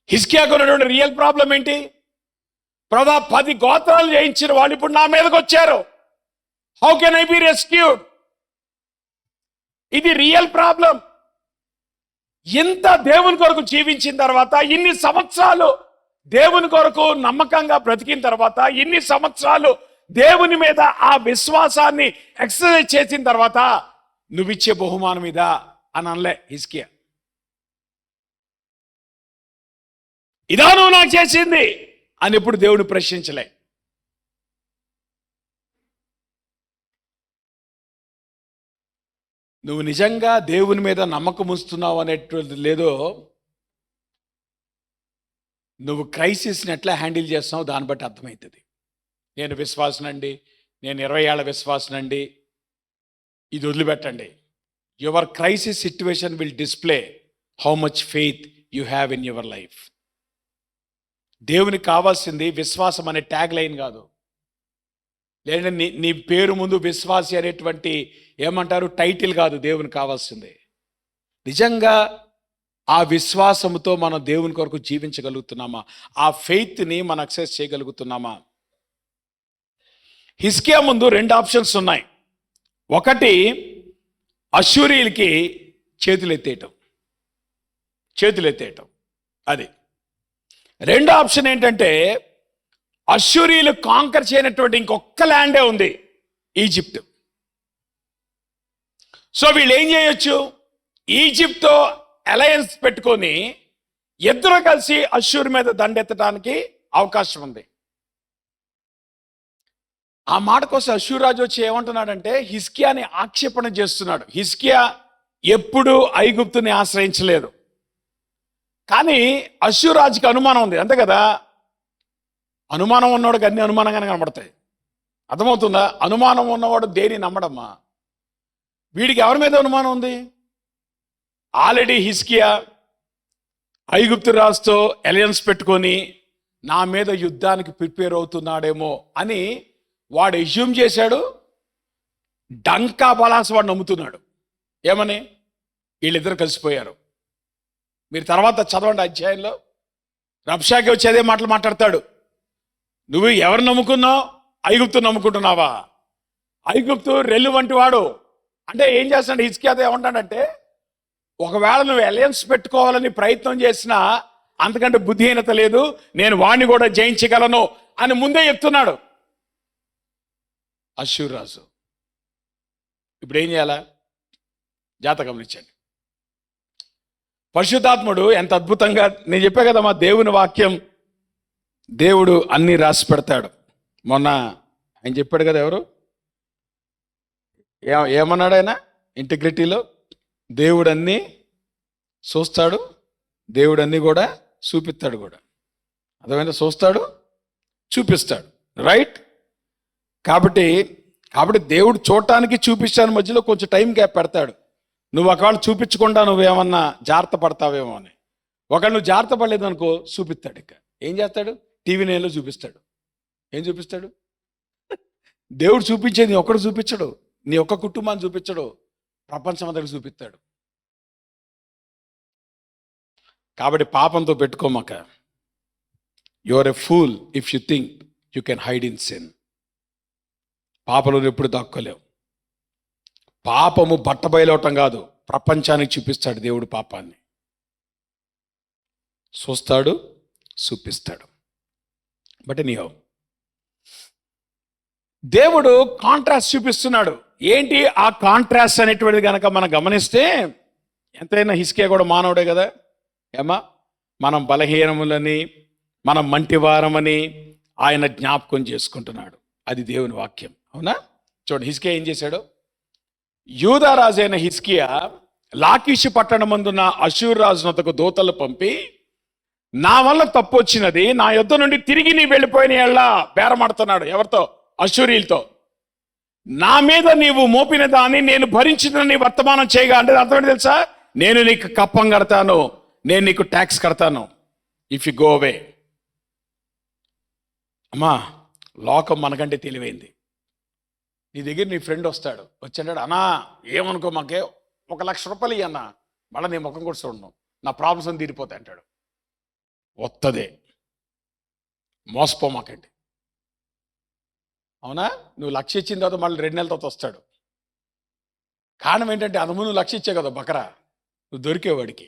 హిజ్కియాకు ఉన్నటువంటి రియల్ ప్రాబ్లం ఏంటి? ప్రభా 10 గోత్రాలు జయించిన వాళ్ళు ఇప్పుడు నా మీదకి వచ్చారు, how can I be rescued? ఇది రియల్ ప్రాబ్లం. ఇంత దేవుని కొరకు జీవించిన తర్వాత, ఇన్ని సంవత్సరాలు దేవుని కొరకు నమ్మకంగా బ్రతికిన తర్వాత, ఇన్ని సంవత్సరాలు దేవుని మీద ఆ విశ్వాసాన్ని ఎక్సర్సైజ్ చేసిన తర్వాత నువ్విచ్చే బహుమానం ఇదా అని అనలే హిజ్కియా. ఇదా నువ్వు నాకు చేసింది అని ఎప్పుడు దేవుని ప్రశ్నించలే. నువ్వు నిజంగా దేవుని మీద నమ్మకం ఉంచుతున్నావు అనేటువంటిది లేదో, నువ్వు క్రైసిస్ని ఎట్లా హ్యాండిల్ చేస్తున్నావు దాన్ని బట్టి అర్థమవుతుంది. నేను విశ్వాసనండి, నేను 20 ఏళ్ల విశ్వాసనండి, ఇది వదిలిపెట్టండి. Your crisis situation will display how much faith you have in your life. దేవునికి కావాల్సింది విశ్వాసం అనే ట్యాగ్ లైన్ కాదు, లేదంటే నీ పేరు ముందు విశ్వాసి అనేటువంటి ఏమంటారు టైటిల్ కాదు. దేవునికి కావాల్సింది నిజంగా ఆ విశ్వాసంతో మనం దేవుని కొరకు జీవించగలుగుతున్నామా, ఆ ఫెయిత్ని మనం అక్సెస్ చేయగలుగుతున్నామా? హిజ్కియా ముందు 2 ఆప్షన్స్ ఉన్నాయి. ఒకటి అష్షూరీయులకి చేతులెత్తేయటం, అది. 2 ఆప్షన్ ఏంటంటే అష్షూరీయులు కాంకర్ చేయనటువంటి ఇంకొక ల్యాండే ఉంది, ఈజిప్ట్. సో వీళ్ళు ఏం చేయొచ్చు? ఈజిప్ట్తో అలయన్స్ పెట్టుకొని ఇద్దరు కలిసి అష్షూర్ మీద దండెత్తడానికి అవకాశం ఉంది. ఆ మాట కోసం అష్షూర్ రాజు వచ్చి ఏమంటున్నాడంటే హిజ్కియాని ఆక్షేపణ చేస్తున్నాడు. హిజ్కియా ఎప్పుడూ ఐగుప్తుని ఆశ్రయించలేదు, కానీ అష్షూర్ రాజుకి అనుమానం ఉంది, అంతే కదా? అనుమానం ఉన్నవాడికి అన్ని అనుమానంగానే కనబడతాయి. అర్థమవుతుందా? అనుమానం ఉన్నవాడు దేని నమ్మడమ్మా. వీడికి ఎవరి మీద అనుమానం ఉంది? ఆల్రెడీ హిజ్కియా ఐగుప్తు రాజుతో అలయన్స్ పెట్టుకొని నా మీద యుద్ధానికి ప్రిపేర్ అవుతున్నాడేమో అని వాడు ఎజ్యూమ్ చేశాడు. డంకా బలాస్ వాడు నమ్ముతున్నాడు. ఏమని? వీళ్ళిద్దరు కలిసిపోయారు. మీరు తర్వాత చదవండి అధ్యాయంలో. రబ్షాకి వచ్చి అదే మాటలు మాట్లాడతాడు. నువ్వు ఎవరు నమ్ముకున్నావు? ఐగుప్తు నమ్ముకుంటున్నావా? ఐగుప్తు రెల్లు వంటి వాడు. అంటే ఏం చేస్తాడు హిజ్కియాతో? ఏమంటాడంటే ఒకవేళ నువ్వు అలయన్స్ పెట్టుకోవాలని ప్రయత్నం చేసినా అంతకంటే బుద్ధిహీనత లేదు, నేను వాణ్ణి కూడా జయించగలను అని ముందే చెప్తున్నాడు అష్షూర్ రాజు. ఇప్పుడు ఏం చేయాలా? జాగ్రత్తగా గమనించండి. పరిశుద్ధాత్ముడు ఎంత అద్భుతంగా, నేను చెప్పా కదా మా దేవుని వాక్యం, దేవుడు అన్నీ రాసి పెడతాడు. మొన్న ఆయన చెప్పాడు కదా, ఎవరు ఏమన్నాడు ఆయన ఇంటిగ్రిటీలో? దేవుడు అన్నీ చూస్తాడు, దేవుడు అన్నీ కూడా చూపిస్తాడు కూడా. అర్థమైందా? చూస్తాడు, చూపిస్తాడు, రైట్? కాబట్టి దేవుడు చూడటానికి చూపించాను మధ్యలో కొంచెం టైం గ్యాప్ పెడతాడు. నువ్వు ఒకవేళ చూపించకుండా నువ్వేమన్నా జాగ్రత్త పడతావేమో అని. ఒకవేళ నువ్వు జాగ్రత్త పడలేదు అనుకో, చూపిస్తాడు. ఇక ఏం చేస్తాడు? టీవీ నేలో చూపిస్తాడు. ఏం చూపిస్తాడు? దేవుడు చూపించేది నీ ఒక్కడు చూపించడు, నీ ఒక్క కుటుంబాన్ని చూపించడు, ప్రపంచం అంతా చూపిస్తాడు. కాబట్టి పాపంతో పెట్టుకోమాక. You are a fool if you think you can hide in sin. పాపంలో ఎప్పుడు దాక్కోలేవు. పాపము బట్టబయలవటం కాదు, ప్రపంచానికి చూపిస్తాడు దేవుడు పాపాన్ని. చూస్తాడు, చూపిస్తాడు. బట్ నీయో దేవుడు కాంట్రాస్ట్ చూపిస్తున్నాడు. ఏంటి ఆ కాంట్రాస్ట్ అనేటువంటిది కనుక మనం గమనిస్తే, ఎంతైనా హిజ్కియా కూడా మానవుడే కదా. ఏమా మనం బలహీనములని, మనం మంటివారమని ఆయన జ్ఞాపకం చేసుకుంటున్నాడు. అది దేవుని వాక్యం, అవునా? చూడండి హిజ్కియా ఏం చేశాడు. యూదా రాజు అయిన హిజ్కియా లాకీషు పట్టణమందున్న అష్షూరు రాజునొద్దకు దూతలు పంపి, నా వల్ల తప్పు వచ్చినది, నా యొద్ద నుండి తిరిగి నీ వెళ్ళిపోయిన ఎల్లా బేరమాడుతున్నాడు. ఎవరితో? అష్షూరీయులతో. నా మీద నీవు మోపిన దాన్ని నేను భరించిన నీ వర్తమానం చేయగా. అంటే అర్థం తెలుసా? నేను నీకు కప్పం కడతాను, నేను నీకు ట్యాక్స్ కడతాను ఇఫ్ యు గో అవే. అమ్మా, లోకం మనకంటే తెలివైంది. నీ దగ్గర నీ ఫ్రెండ్ వచ్చాడు, అన్నా ఏమనుకో, మాకే 1,00,000 రూపాయలు ఇయ్యన్నా, మళ్ళీ నీ ముఖం కూడా చూడను, నా ప్రాబ్లమ్స్ అని తీరిపోతాయి అంటాడు. వస్తుంది, మోసపోమాకండి. అవునా? నువ్వు 1,00,000 ఇచ్చిన తర్వాత మళ్ళీ 2 నెలల తర్వాత వస్తాడు. కారణం ఏంటంటే అంతకుముందు నువ్వు 1,00,000 ఇచ్చే కదా బకరా, నువ్వు దొరికేవాడికి.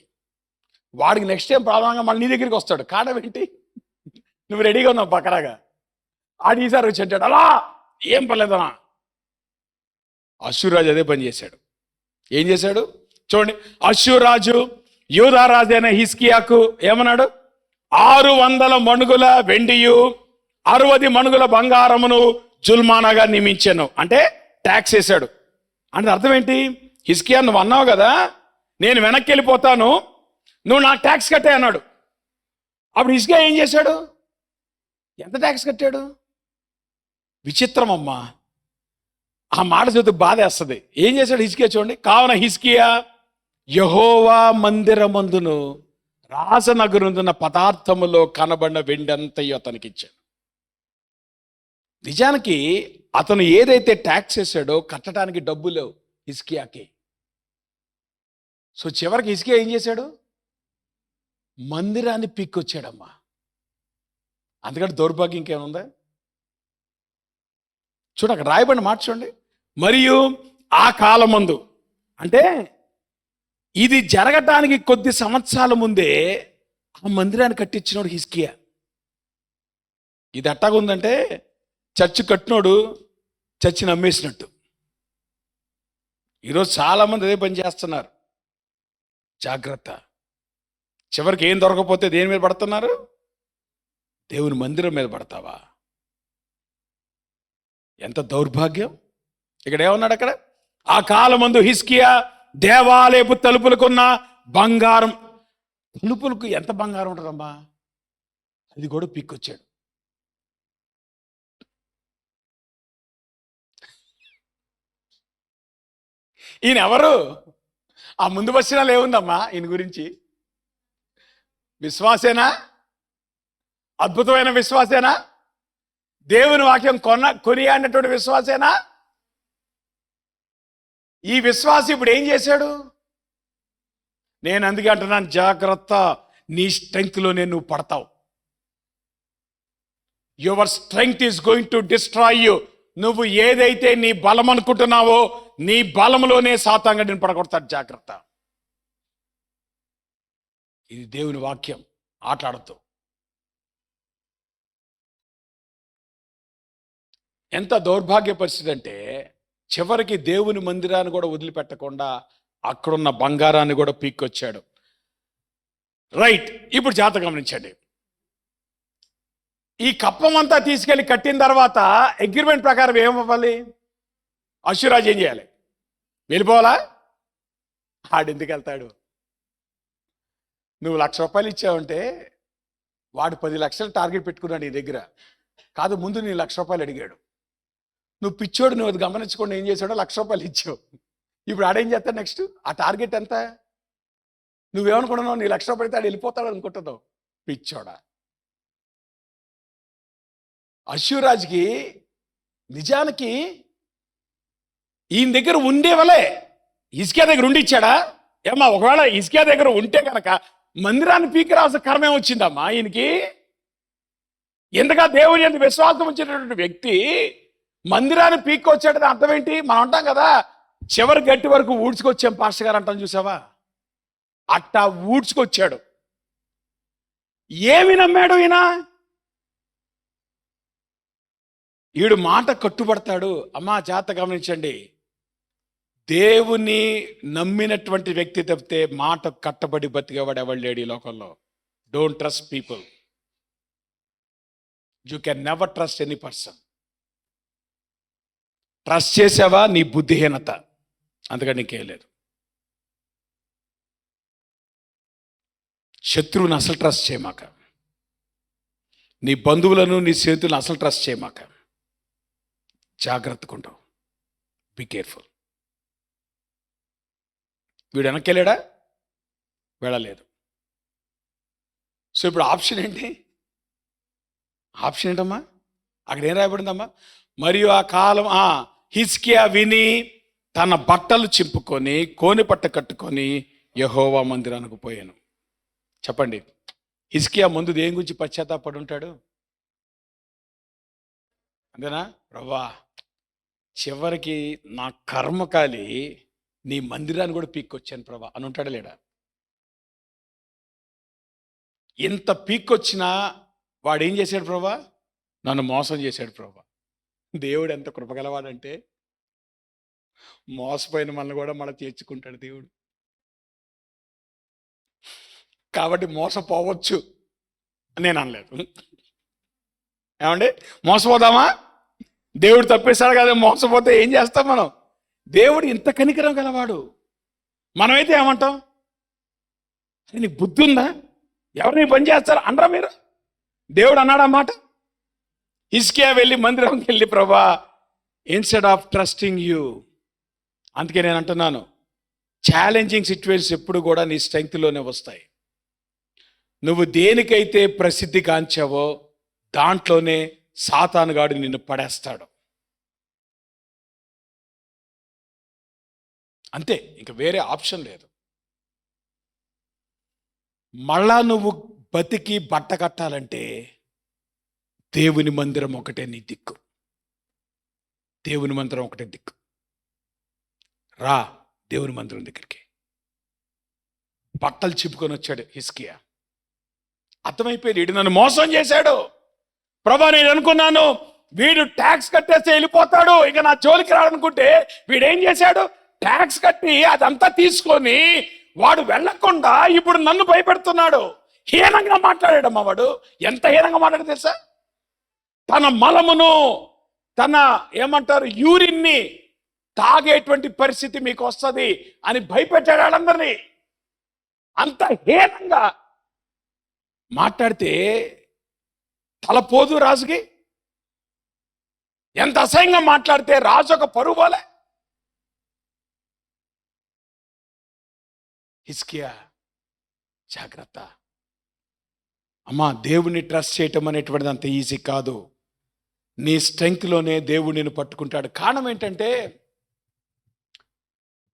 వాడికి నెక్స్ట్ టైం ప్రాబ్లంగా మళ్ళీ నీ దగ్గరికి వస్తాడు. కారణం ఏంటి? నువ్వు రెడీగా ఉన్నావు బకరాగా. ఆడు ఈసారి వచ్చి అంటాడు, అలా ఏం పర్లేదనా. అశ్షూరాజు అదే పని చేశాడు. ఏం చేశాడు చూడండి. అశ్షూరాజు యూదారాజు అయిన హిజ్కియాకు ఏమన్నాడు? 600 మణుగుల వెండియు 60 మణుగుల బంగారమును జుల్మానాగా నియమించాను. అంటే ట్యాక్స్ వేశాడు. అంటే అర్థం ఏంటి? హిజ్కియా, నువ్వు అన్నావు కదా నేను వెనక్కి వెళ్ళిపోతాను, నువ్వు నాకు ట్యాక్స్ కట్టే అన్నాడు. అప్పుడు హిజ్కియా ఏం చేశాడు? ఎంత ట్యాక్స్ కట్టాడు? విచిత్రం అమ్మా, ఆ మాట చూస్తే బాధేస్తుంది. ఏం చేశాడు హిజ్కియా చూడండి. కావున హిజ్కియా యెహోవా మందిరమందును రాజనగరుందున్న పదార్థములో కనబడిన వెండంతయు అతనికి ఇచ్చాడు. నిజానికి అతను ఏదైతే ట్యాక్స్ వేసాడో కట్టడానికి డబ్బు లేవు హిజ్కియాకి. సో చివరికి హిజ్కియా ఏం చేశాడు? మందిరాన్ని పీక్కొచ్చాడమ్మా. అందుకంటే దౌర్భాగ్యం ఇంకేముందా? చూడ అక్కడ రాయబడిన మాట చూడండి. మరియు ఆ కాలమందు, అంటే ఇది జరగటానికి కొద్ది సంవత్సరాల ముందే ఆ మందిరాన్ని కట్టించినోడు హిజ్కియా. ఇది అట్టాగా ఉందంటే చర్చి కట్టినోడు చర్చిని అమ్మేసినట్టు. ఈరోజు చాలామంది అదే పని చేస్తున్నారు. జాగ్రత్త. చివరికి ఏం దొరకపోతే దేని మీద పడుతున్నారు? దేవుని మందిరం మీద పడతావా? ఎంత దౌర్భాగ్యం. ఇక్కడ ఏమన్నాడు? అక్కడ ఆ కాలమందు హిజ్కియా దేవాలయపు తలుపులకున్న బంగారం, తలుపులకు ఎంత బంగారం ఉంటుందమ్మా, అది కూడా పీక్కొచ్చాడు. ఈయన ఎవరు? ఆ ముందు వచనాలు ఏముందమ్మా ఈయన గురించి? విశ్వాసేనా? అద్భుతమైన విశ్వాసేనా? దేవుని వాక్యం కొనియాడినటువంటి విశ్వాసేనా? ఈ విశ్వాసి ఇప్పుడు ఏం చేశాడు? నేను అందుకే అంటున్నాను, జాగ్రత్త. నీ స్ట్రెంగ్త్లోనే నువ్వు పడతావు. Your strength is going to destroy you. నువ్వు ఏదైతే నీ బలం అనుకుంటున్నావో నీ బలంలోనే సాతాంగా నేను పడగొడతాడు. జాగ్రత్త. ఇది దేవుని వాక్యం. ఆటలాడుతూ ఎంత దౌర్భాగ్య పరిస్థితి అంటే చివరికి దేవుని మందిరాన్ని కూడా వదిలిపెట్టకుండా అక్కడున్న బంగారాన్ని కూడా పీక్కొచ్చాడు. రైట్. ఇప్పుడు జాగ్రత్త గమనించండి. ఈ కప్పమంతా తీసుకెళ్లి కట్టిన తర్వాత అగ్రిమెంట్ ప్రకారం ఏమవ్వాలి? అశ్షూరాజు ఏం చేయాలి? వెళ్ళిపోవాలా? ఆడెందుకు వెళ్తాడు? నువ్వు 1,00,000 రూపాయలు ఇచ్చావంటే వాడు 10 లక్షలు టార్గెట్ పెట్టుకున్నాడు నీ దగ్గర. కాదు, ముందు నీ 1,00,000 రూపాయలు అడిగాడు. నువ్వు పిచ్చోడు, నువ్వు అది గమనించుకోండి ఏం చేశాడో. 1,00,000 రూపాయలు ఇచ్చావు. ఇప్పుడు ఆడేం చేస్తాడు నెక్స్ట్? ఆ టార్గెట్ ఎంత? నువ్వేమనుకుంటున్నావు? నీ 1,00,000 రూపాయలు అయితే ఆడు వెళ్ళిపోతాడు అనుకుంటున్నావు. పిచ్చోడా. అశ్షూరాజుకి నిజానికి ఈయన దగ్గర ఉండేవలే. హిజ్కియా దగ్గర ఉండిచ్చాడా? ఏమ్మా, ఒకవేళ హిజ్కియా దగ్గర ఉంటే కనుక మందిరాన్ని పీకి రావాల్సిన కర్మ ఏమొచ్చిందమ్మా ఈయనకి? ఎందుక దేవుని యందు విశ్వాసం ఉంచినటువంటి వ్యక్తి మందిరాన్ని పీక్కొచ్చాడని అర్థం ఏంటి? మనం అంటాం కదా, చివరి గట్టి వరకు ఊడ్చుకొచ్చాం పాస్టర్ గారు అంటాం, చూసావా? అట్టా ఊడ్చుకొచ్చాడు. ఏమి నమ్మాడు ఈయన? ఈడు మాట కట్టుబడతాడు. అమ్మా జాగ్రత్త గమనించండి. దేవుని నమ్మినటువంటి వ్యక్తి తప్పితే మాట కట్టబడి బతికేవాడు ఎవడు లేడు ఈ లోకంలో. Don't trust people. You can never trust any person. Trust చేసావా నీ బుద్ధిహీనత, అందుకని నీకేం లేదు. శత్రువుని అసలు ట్రస్ట్ చేయమాక. నీ బంధువులను నీ స్నేహితులను అసలు ట్రస్ట్ చేయమాక. జాగ్రత్తగా ఉండవు. Be careful. వీడు వెనక్కి వెళ్ళాడా? వెళ్ళలేదు. సో ఇప్పుడు ఆప్షన్ ఏంటి? ఆప్షన్ ఏంటమ్మా? అక్కడ ఏం రాయబడిందమ్మా? మరియు ఆ కాలం హిజ్కియా విని తన బట్టలు చింపుకొని కోని పట్ట కట్టుకొని యెహోవా మందిరానికి పోయాను. చెప్పండి. హిజ్కియా ముందు దేని గురించి పశ్చాత్తాపడి ఉంటాడు? అంతేనా? ప్రభా, చివరికి నా కర్మకాలి నీ మందిరాన్ని కూడా పీక్కొచ్చాను ప్రభా అని ఉంటాడా లేడా? ఎంత పీక్కొచ్చినా వాడు ఏం చేశాడు ప్రభా? నన్ను మోసం చేశాడు ప్రభా. దేవుడు ఎంత కృపగలవాడంటే మోసపోయిన మనల్ని కూడా మళ్ళీ తీర్చుకుంటాడు దేవుడు. కాబట్టి మోసపోవచ్చు నేను అనలేదు. ఏమండి, మోసపోదామా? దేవుడు తప్పేశాడు కదా, మోసపోతే ఏం చేస్తాం మనం? దేవుడు ఇంత కనికరం గలవాడు. మనమైతే ఏమంటాం? నీకు బుద్ధి ఉందా? ఎవరిని పని చేస్తారు అనరా మీరు? దేవుడు అన్నాడు అన్నమాట. హిజ్కియా వెళ్ళి మందిరంకి వెళ్ళి, ప్రభా, ఇన్స్టెడ్ ఆఫ్ ట్రస్టింగ్ యూ. అందుకే నేను అంటున్నాను, ఛాలెంజింగ్ సిచ్యువేషన్స్ ఎప్పుడు కూడా నీ స్ట్రెంగ్త్లోనే వస్తాయి. నువ్వు దేనికైతే ప్రసిద్ధి గాంచావో దాంట్లోనే సాతానుగాడు నిన్ను పడేస్తాడు. అంతే, ఇంక వేరే ఆప్షన్ లేదు. మళ్ళా నువ్వు బతికి బట్ట కట్టాలంటే దేవుని మందిరం ఒకటే నీ దిక్కు. దేవుని మందిరం ఒకటే దిక్కు. రా దేవుని మందిరం దగ్గరికి. బట్టలు చిప్పుకొని వచ్చాడు హిజ్కియా. అర్థమైపోయింది, వీడు నన్ను మోసం చేశాడు. ప్రభా, నేను అనుకున్నాను వీడు ట్యాక్స్ కట్టేస్తే వెళ్ళిపోతాడు, ఇక నా జోలికి రాడనుకుంటే వీడేం చేశాడు? ట్యాక్స్ కట్టి అదంతా తీసుకొని వాడు వెళ్లకుండా ఇప్పుడు నన్ను భయపెడుతున్నాడు. హీనంగా మాట్లాడాడమ్మా వాడు. ఎంత హీనంగా మాట్లాడు తెలుసా? తన మలమును, తన ఏమంటారు యూరిన్ని తాగేటువంటి పరిస్థితి మీకు వస్తుంది అని భయపెట్టాడు వాళ్ళందరినీ. అంత హీనంగా మాట్లాడితే తలపోదు రాజుకి. ఎంత అసహ్యంగా మాట్లాడితే రాజు ఒక పరువు పోలే. హిజ్కియా, జాగ్రత్త అమ్మా. దేవుణ్ణి ట్రస్ట్ చేయటం అనేటువంటిది అంత ఈజీ కాదు. నీ స్ట్రెంగ్త్లోనే దేవుడు నిన్ను పట్టుకుంటాడు. కారణం ఏంటంటే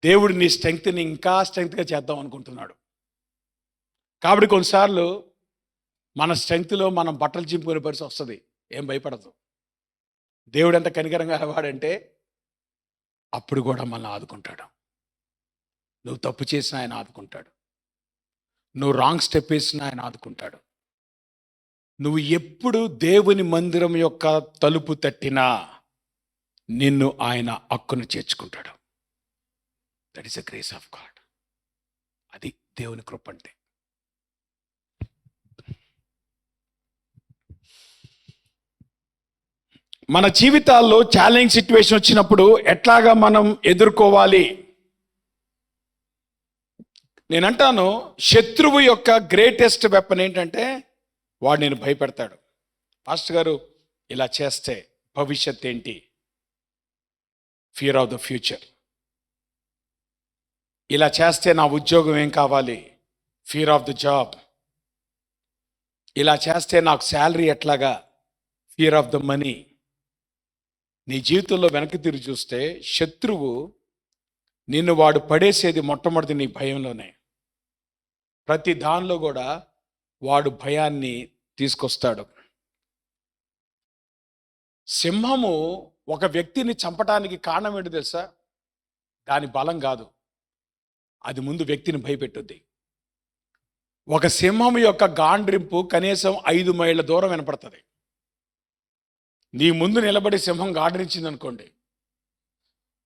దేవుడు నీ స్ట్రెంగ్త్ని ఇంకా స్ట్రెంగ్త్గా చేద్దాం అనుకుంటున్నాడు. కాబట్టి కొన్నిసార్లు మన స్ట్రెంగ్త్లో మనం బట్టలు చింపుకునే పరిస్థితి వస్తుంది. ఏం భయపడదు. దేవుడు ఎంత కనికరంగా వాడంటే అప్పుడు కూడా మనల్ని ఆదుకుంటాడు. నువ్వు తప్పు చేసినా ఆయన ఆదుకుంటాడు. నువ్వు రాంగ్ స్టెప్ వేసినా ఆయన ఆదుకుంటాడు. నువ్వు ఎప్పుడు దేవుని మందిరం యొక్క తలుపు తట్టినా నిన్ను ఆయన హక్కును చేర్చుకుంటాడు. That is the grace of God. అది దేవుని కృప అంటే. మన జీవితాల్లో ఛాలెంజ్ సిచ్యువేషన్ వచ్చినప్పుడు ఎట్లాగా మనం ఎదుర్కోవాలి? నేనంటాను, శత్రువు యొక్క గ్రేటెస్ట్ వెపన్ ఏంటంటే వాడు నేను భయపెడతాడు. పాస్టర్ గారు, ఇలా చేస్తే భవిష్యత్ ఏంటి? Fear of the future. ఇలా చేస్తే నా ఉద్యోగం ఏం కావాలి? Fear of the job. ఇలా చేస్తే నాకు శాలరీ ఎట్లాగా? Fear of the money. నీ జీవితంలో వెనక్కి తిరిగి చూస్తే శత్రువు నిన్ను వాడు పడేసేది మొట్టమొదటి నీ భయంలోనే. ప్రతి దానిలో కూడా వాడు భయాన్ని తీసుకొస్తాడు. సింహము ఒక వ్యక్తిని చంపడానికి కారణం ఏంటి తెలుసా? దాని బలం కాదు, అది ముందు వ్యక్తిని భయపెట్టుద్ది. ఒక సింహం యొక్క గాండ్రింపు కనీసం 5 మైళ్ళ దూరం వినపడుతుంది. నీ ముందు నిలబడి సింహం గాండ్రించింది అనుకోండి,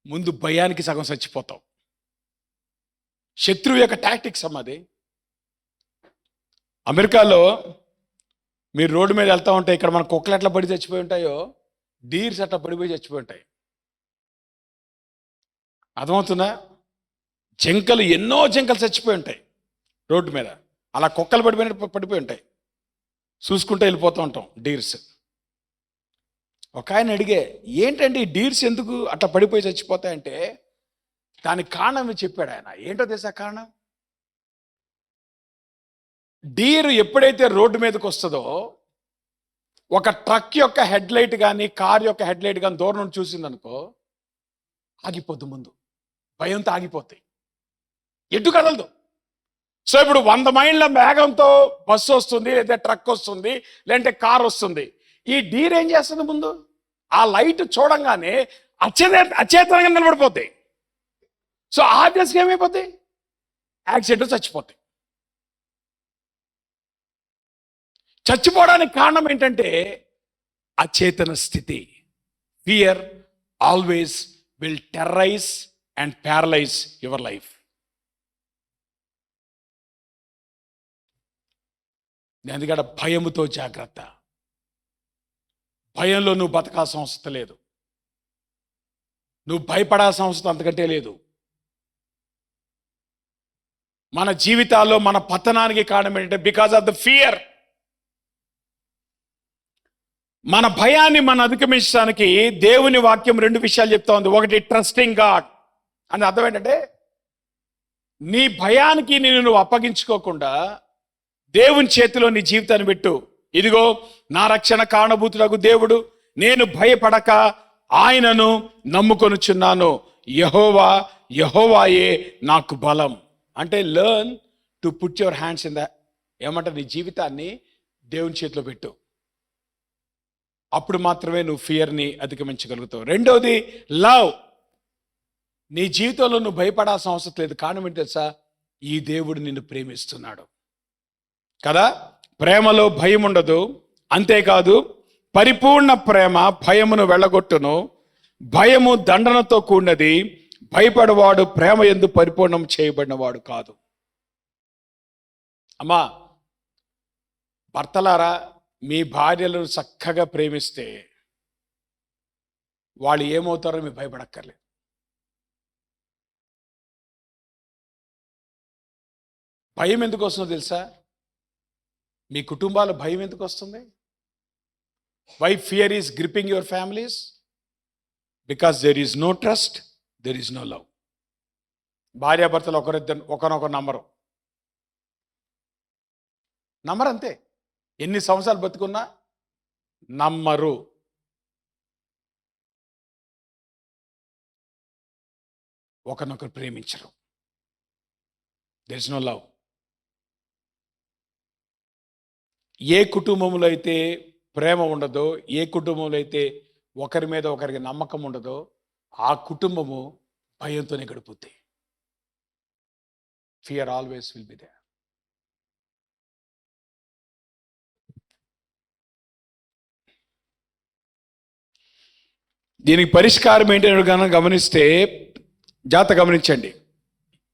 ముందు భయానికి సగం చచ్చిపోతావు. శత్రువు యొక్క టాక్టిక్స్ అమ్మది. అమెరికాలో మీరు రోడ్డు మీద వెళ్తూ ఉంటే ఇక్కడ మన కుక్కలు ఎట్లా పడి చచ్చిపోయి ఉంటాయో, డీర్స్ అట్లా పడిపోయి చచ్చిపోయి ఉంటాయి. అర్థమవుతుందా? జింకలు, ఎన్నో జింకలు చచ్చిపోయి ఉంటాయి రోడ్డు మీద. అలా కుక్కలు పడిపోయి ఉంటాయి. చూసుకుంటూ వెళ్ళిపోతూ ఉంటాం డీర్స్. ఒక ఆయన అడిగే, ఏంటంటే ఈ డీర్స్ ఎందుకు అట్లా పడిపోయి చచ్చిపోతాయంటే దానికి కారణం చెప్పాడు ఆయన. ఏంటో తెలుసా కారణం? డీర్ ఎప్పుడైతే రోడ్డు మీదకి వస్తుందో, ఒక ట్రక్ యొక్క హెడ్ లైట్ కానీ కార్ యొక్క హెడ్ లైట్ కానీ దూరం నుండి చూసిందనుకో, ఆగిపోద్దు. ముందు భయంతో ఆగిపోతాయి, ఎటు కదలదు. సో ఇప్పుడు 100 మైళ్ళ వేగంతో బస్సు వస్తుంది, లేదా ట్రక్ వస్తుంది, లేదంటే కార్ వస్తుంది. ఈ డీర్ ఏం చేస్తుంది? ముందు ఆ లైట్ చూడంగానే అచేతనంగా నిలబడిపోతాయి. సో ఆబ్వియస్గా ఏమైపోతాయి? యాక్సిడెంట్, చచ్చిపోతాయి. చచ్చిపోవడానికి కారణం ఏంటంటే అచేతన స్థితి. Fear always will terrorise and paralyse your life. ఎందుకంటే భయముతో జాగ్రత్త. భయంలో నువ్వు బతకాల్సిన అవసరం లేదు, నువ్వు భయపడాల్సిన అవసరం అంతకంటే లేదు. మన జీవితాల్లో మన పతనానికి కారణం ఏంటంటే బికాజ్ ఆఫ్ ద ఫియర్. మన భయాన్ని మనం అధిగమించడానికి దేవుని వాక్యం 2 విషయాలు చెప్తా ఉంది. ఒకటి, ట్రస్టింగ్ గాడ్. అని అర్థం ఏంటంటే నీ భయానికి నువ్వు అప్పగించుకోకుండా దేవుని చేతిలో నీ జీవితాన్ని పెట్టు. ఇదిగో నా రక్షణ కారణభూతుడగు దేవుడు, నేను భయపడక ఆయనను నమ్ముకొనుచున్నాను. యెహోవా, యెహోవాయే నాకు బలం. అంటే learn to put your hands in the, ఏమంటే నీ జీవితాన్ని దేవుని చేతిలో పెట్టు. అప్పుడు మాత్రమే నువ్వు ఫియర్ని అధిగమించగలుగుతావు. రెండోది, లవ్. నీ జీవితంలో నువ్వు భయపడాల్సిన అవసరం లేదు. కారణం ఏంటి తెలుసా? ఈ దేవుడు నిన్ను ప్రేమిస్తున్నాడు కదా. ప్రేమలో భయం ఉండదు. అంతేకాదు, పరిపూర్ణ ప్రేమ భయమును వెళ్ళగొట్టును. భయము దండనతో కూడినది. భయపడవాడు ప్రేమ యందు పరిపూర్ణం చేయబడినవాడు కాదు. అమ్మా, భర్తలారా, మీ భార్యలను చక్కగా ప్రేమిస్తే వాళ్ళు ఏమవుతారో మీరు భయపడక్కర్లేదు. భయం ఎందుకు వస్తుందో తెలుసా? మీ కుటుంబాల భయం ఎందుకు వస్తుంది? Why fear is gripping your families? Because there is no trust, there is no love. భార్యాభర్తలు ఒకరినొకరు నమ్మరు అంతే. ఎన్ని సంవత్సరాలు బతుకున్నా నమ్మరు. ఒకరినొకరు ప్రేమించరు. There is no love. ఏ కుటుంబంలో అయితే ప్రేమ ఉండదో, ఏ కుటుంబంలో అయితే ఒకరి మీద ఒకరికి నమ్మకం ఉండదో, ఆ కుటుంబము భయంతోనే గడుపుద్ది. Fear always will be there. దీనికి పరిష్కారం ఏంటంటే కనుక గమనిస్తే, గమనించండి.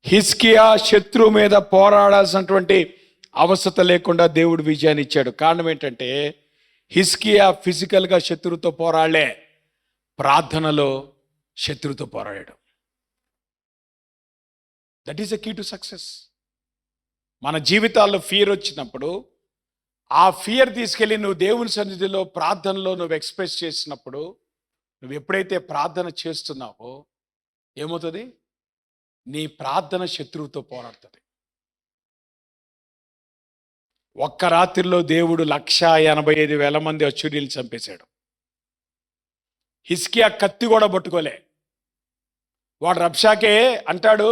హిజ్కియా శత్రువు మీద పోరాడాల్సినటువంటి అవసరం లేకుండా దేవుడు విజయాన్ని ఇచ్చాడు. కారణం ఏంటంటే హిజ్కియా ఫిజికల్గా శత్రువుతో పోరాడలే, ప్రార్థనలో శత్రువుతో పోరాడాడు. That is the key to success. మన జీవితాల్లో ఫియర్ వచ్చినప్పుడు ఆ ఫియర్ తీసుకెళ్ళి నువ్వు దేవుని సన్నిధిలో ప్రార్థనలో నువ్వు ఎక్స్ప్రెస్ చేసినప్పుడు, నువ్వు ఎప్పుడైతే ప్రార్థన చేస్తున్నావో ఏమవుతుంది? నీ ప్రార్థన శత్రువుతో పోరాడుతుంది. ఒక్క రాత్రిలో దేవుడు 185,000 మంది అశ్షూరీయులు చంపేశాడు. హిజ్కియా కత్తి కూడా పట్టుకోలే. వాడు రబ్షాకే అంటాడు,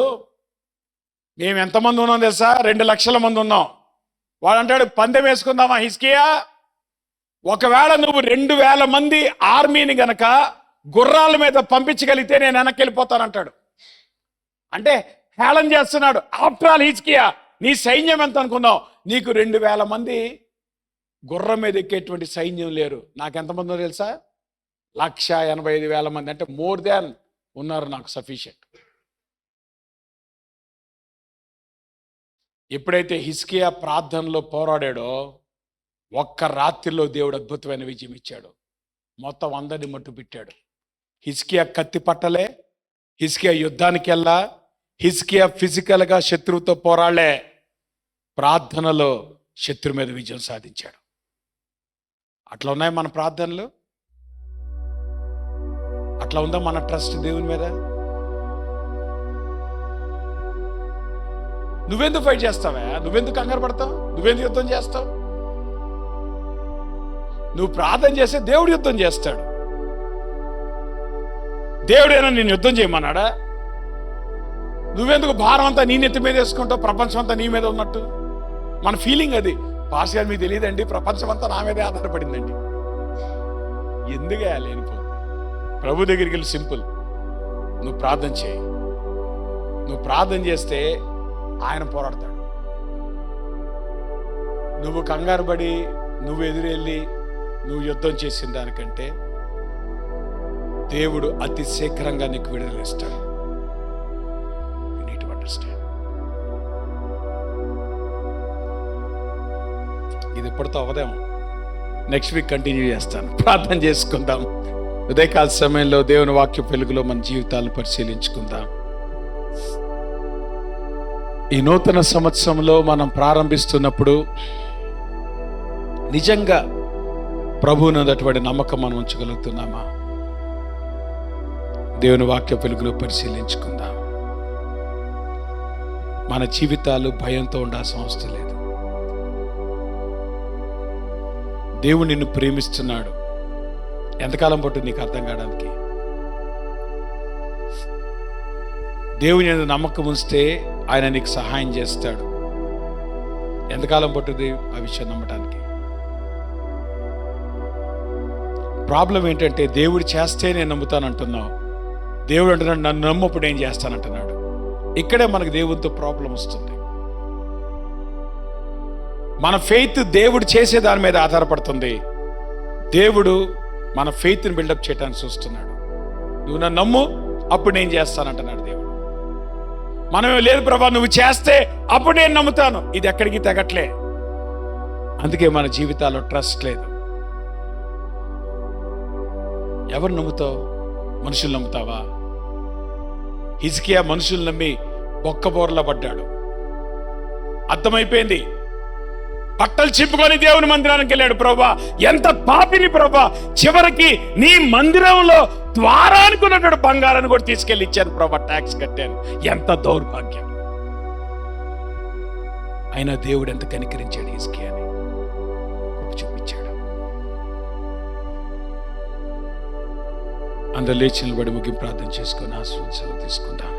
మేము ఎంతమంది ఉన్నాం తెలుసా? 2 లక్షల మంది ఉన్నాం. వాడు అంటాడు, పందెం వేసుకుందామా హిజ్కియా? ఒకవేళ నువ్వు 2,000 మంది ఆర్మీని గనక గుర్రాల మీద పంపించగలిగితే నేను వెనక్కి వెళ్ళిపోతానంటాడు. అంటే హేళన చేస్తున్నాడు. ఆఫ్టర్ ఆల్ హిజ్కియా, నీ సైన్యం ఎంత అనుకున్నావు? నీకు 2,000 మంది గుర్రం మీద ఎక్కేటువంటి సైన్యం లేరు. నాకు ఎంతమందో తెలుసా? 185,000 మంది. అంటే మోర్ దాన్ ఉన్నారు నాకు సఫిషియెంట్. ఎప్పుడైతే హిజ్కియా ప్రార్థనలో పోరాడాడో ఒక్క రాత్రిలో దేవుడు అద్భుతమైన విజయం ఇచ్చాడు. మొత్తం అందరిని మట్టు పెట్టాడు. హిజ్కియా కత్తి పట్టలే, హిజ్కియా యుద్ధానికి వెళ్ళా, హిజ్కియా ఫిజికల్గా శత్రువుతో పోరాడలే, ప్రార్థనలో శత్రు మీద విజయం సాధించాడు. అట్లా ఉన్నాయి మన ప్రార్థనలు? అట్లా ఉందా మన ట్రస్ట్ దేవుని మీద? నువ్వెందుకు ఫైట్ చేస్తావా? నువ్వెందుకు కంగారు పడతావు? నువ్వెందుకు యుద్ధం చేస్తావు? నువ్వు ప్రార్థన చేస్తే దేవుడు యుద్ధం చేస్తాడు. దేవుడైనా నేను యుద్ధం చేయమన్నాడా? నువ్వెందుకు భారం అంతా నీ నెత్తి మీద వేసుకుంటావు, ప్రపంచం అంతా నీ మీద ఉన్నట్టు. మన ఫీలింగ్ అది. పాస్ గారు మీకు తెలియదండి, ప్రపంచం అంతా నా మీదే ఆధారపడిందండి. ఎందుకే లేనిపో. ప్రభు దగ్గరికి వెళ్ళి సింపుల్, నువ్వు ప్రార్థన చేయి. నువ్వు ప్రార్థన చేస్తే ఆయన పోరాడతాడు. నువ్వు కంగారు పడి నువ్వు ఎదురెళ్ళి నువ్వు యుద్ధం చేసిన దానికంటే దేవుడు అతి శీఘ్రంగా నీకు విడుదలిస్తాడు. You need to understand. ఇది ఇప్పటితో అవదేమో, నెక్స్ట్ వీక్ కంటిన్యూ చేస్తాను. ప్రార్థన చేసుకుందాం. ఉదయకాల సమయంలో దేవుని వాక్య వెలుగులో మన జీవితాలను పరిశీలించుకుందాం. ఈ నూతన సంవత్సరంలో మనం ప్రారంభిస్తున్నప్పుడు నిజంగా ప్రభువునటువంటి నమ్మకం మనం ఉంచగలుగుతున్నామా? దేవుని వాక్య వెలుగులో పరిశీలించుకుందాం. మన జీవితాలు భయంతో ఉండాల్సిన అవసరం లేదు. దేవుడు నిన్ను ప్రేమిస్తున్నాడు. ఎంతకాలం పట్టు నీకు అర్థం కావడానికి? దేవుని యందు నమ్మకం ఉంచితే ఆయన నీకు సహాయం చేస్తాడు. ఎంతకాలం పట్టుది ఆ విషయం నమ్మటానికి? ప్రాబ్లం ఏంటంటే దేవుడు చేస్తే నేను నమ్ముతానంటున్నావు. దేవుడు అంటున్నాడు నన్ను నమ్మప్పుడు ఏం చేస్తానంటున్నాడు. ఇక్కడే మనకు దేవునితో ప్రాబ్లం వస్తుంది. మన ఫెయిత్ దేవుడు చేసే దాని మీద ఆధారపడుతుంది. దేవుడు మన ఫెయిత్ని బిల్డప్ చేయడానికి చూస్తున్నాడు. నువ్వు నన్ను నమ్ము, అప్పుడు నేను చేస్తానంటున్నాడు దేవుడు. మనం లేదు ప్రభా నువ్వు చేస్తే అప్పుడు నేను నమ్ముతాను. ఇది ఎక్కడికి తెగట్లే. అందుకే మన జీవితాల్లో ట్రస్ట్ లేదు. ఎవరు నమ్ముతావు? మనుషులు నమ్ముతావా? హిజ్కియా మనుషులు నమ్మి బొక్కబోర్లా పడ్డాడు. అర్థమైపోయింది. బట్టలు చింపుకొని దేవుని మందిరానికి వెళ్ళాడు. ప్రభా ఎంత పాపిని ప్రభా, చివరికి నీ మందిరంలో ద్వారానికి ఉన్నటువంటి బంగారాన్ని కూడా తీసుకెళ్ళి ఇచ్చాను ప్రభా, ట్యాక్స్ కట్టాను. ఎంత దౌర్భాగ్యం. అయినా దేవుడు ఎంత కనికరించాడు హిజ్కియాని, చూపించాడు. అందరు లేచి నిలబడి ముగింపు ప్రార్థన చేసుకొని ఆశీర్వాదాలు తీసుకుందాం.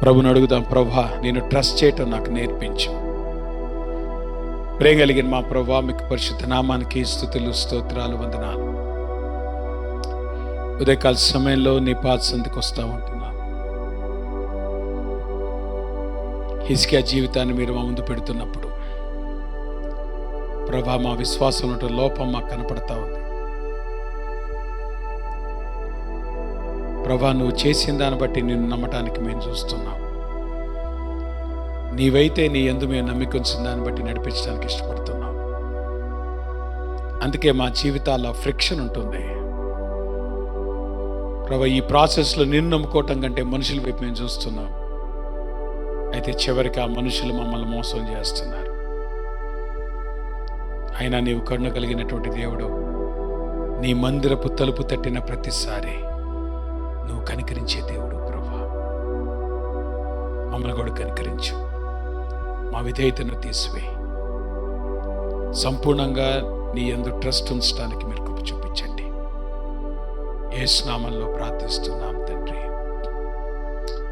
ప్రభుని అడుగుదాం, ప్రభా నేను ట్రస్ట్ చేయటం నాకు నేర్పించు. ప్రేమ కలిగిన మా ప్రభా మీకు పరిశుద్ధ నామానికి స్తుతులు స్తోత్రాలు వందనాలు. ఉదయకాల సమయంలో నీ పాద సంధికి వస్తా ఉంటున్నాను. హిజ్కియా జీవితాన్ని మీరు మా ముందు పెడుతున్నప్పుడు ప్రభా మా విశ్వాసంలో లోపం మాకు కనపడతా ఉంది. ప్రభా నువ్వు చేసిన దాన్ని బట్టి నిన్ను నమ్మటానికి మేము చూస్తున్నాం. నీవైతే నీ యందు మేము నమ్మికొంచిన దాన్ని బట్టి నడిపించడానికి ఇష్టపడుతున్నాం. అందుకే మా జీవితాల్లో ఫ్రిక్షన్ ఉంటుంది. ప్రభా ఈ ప్రాసెస్లో నిన్ను నమ్ముకోవటం కంటే మనుషుల వైపు మేము చూస్తున్నాం. అయితే చివరికి ఆ మనుషులు మమ్మల్ని మోసం చేస్తున్నారు. అయినా నీవు కరుణ కలిగినటువంటి దేవుడు. నీ మందిరపు తలుపు తట్టిన ప్రతిసారి నువ్వు కనికరించే దేవుడు. ప్రభా మమ్మల్ని కూడా కనికరించు. మా విధేయతను తీసివేయి. సంపూర్ణంగా నీ యందు ట్రస్ట్ ఉంచడానికి మీరు కృప చూపించండి. యేసు నామములో ప్రార్థిస్తున్నాం తండ్రి.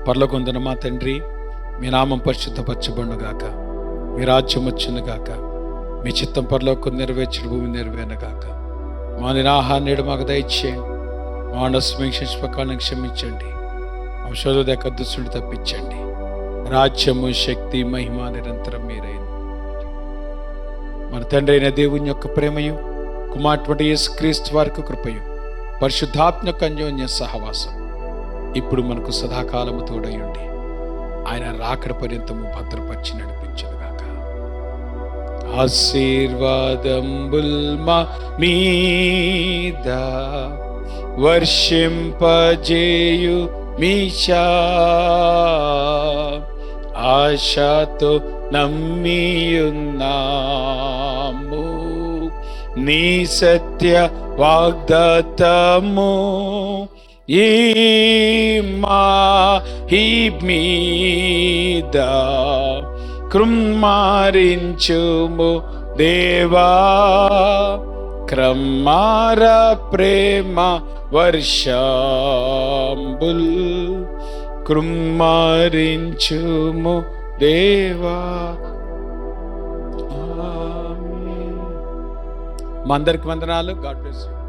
పరలోకమందున్న మా తండ్రి, మీ నామం పరిశుద్ధపరచబడునుగాక, మీ రాజ్యం వచ్చునుగాక, మీ చిత్తం పరలోకం నెరవేర్చిన భూమి నెరవేరునుగాక. మా నిరాహార నేడు మాకు దయచేయండి. మా ప్రకారం క్షమించండి. మా శోధక దుష్టుని తప్పించండి. రాజ్యము శక్తి మహిమ నిరంతరం మీరైన మన తండ్రి అయిన దేవుని యొక్క ప్రేమయు, కుమారుడు యేసుక్రీస్తు వారికి కృపయు, పరిశుద్ధాత్మ యొక్క అన్యోన్య సహవాసం ఇప్పుడు మనకు సదాకాలము తోడయుండి ఆయన రాకడ పర్యంతము భద్రపరిచి నడిపించుగాక. ఆశీర్వాదంబుల్ మా మీద వర్షింపజేయు మీషా, ఆశతో నమ్మియున్నాము నీ సత్య వాగ్దాతము. ఈ మీద కృమ్మారించుము దేవా, క్రమార ప్రేమ వర్షంబుల్ కృమ్మారించుము దేవా. ఆమేన్. మా అందరికి వందనాలు. God bless you.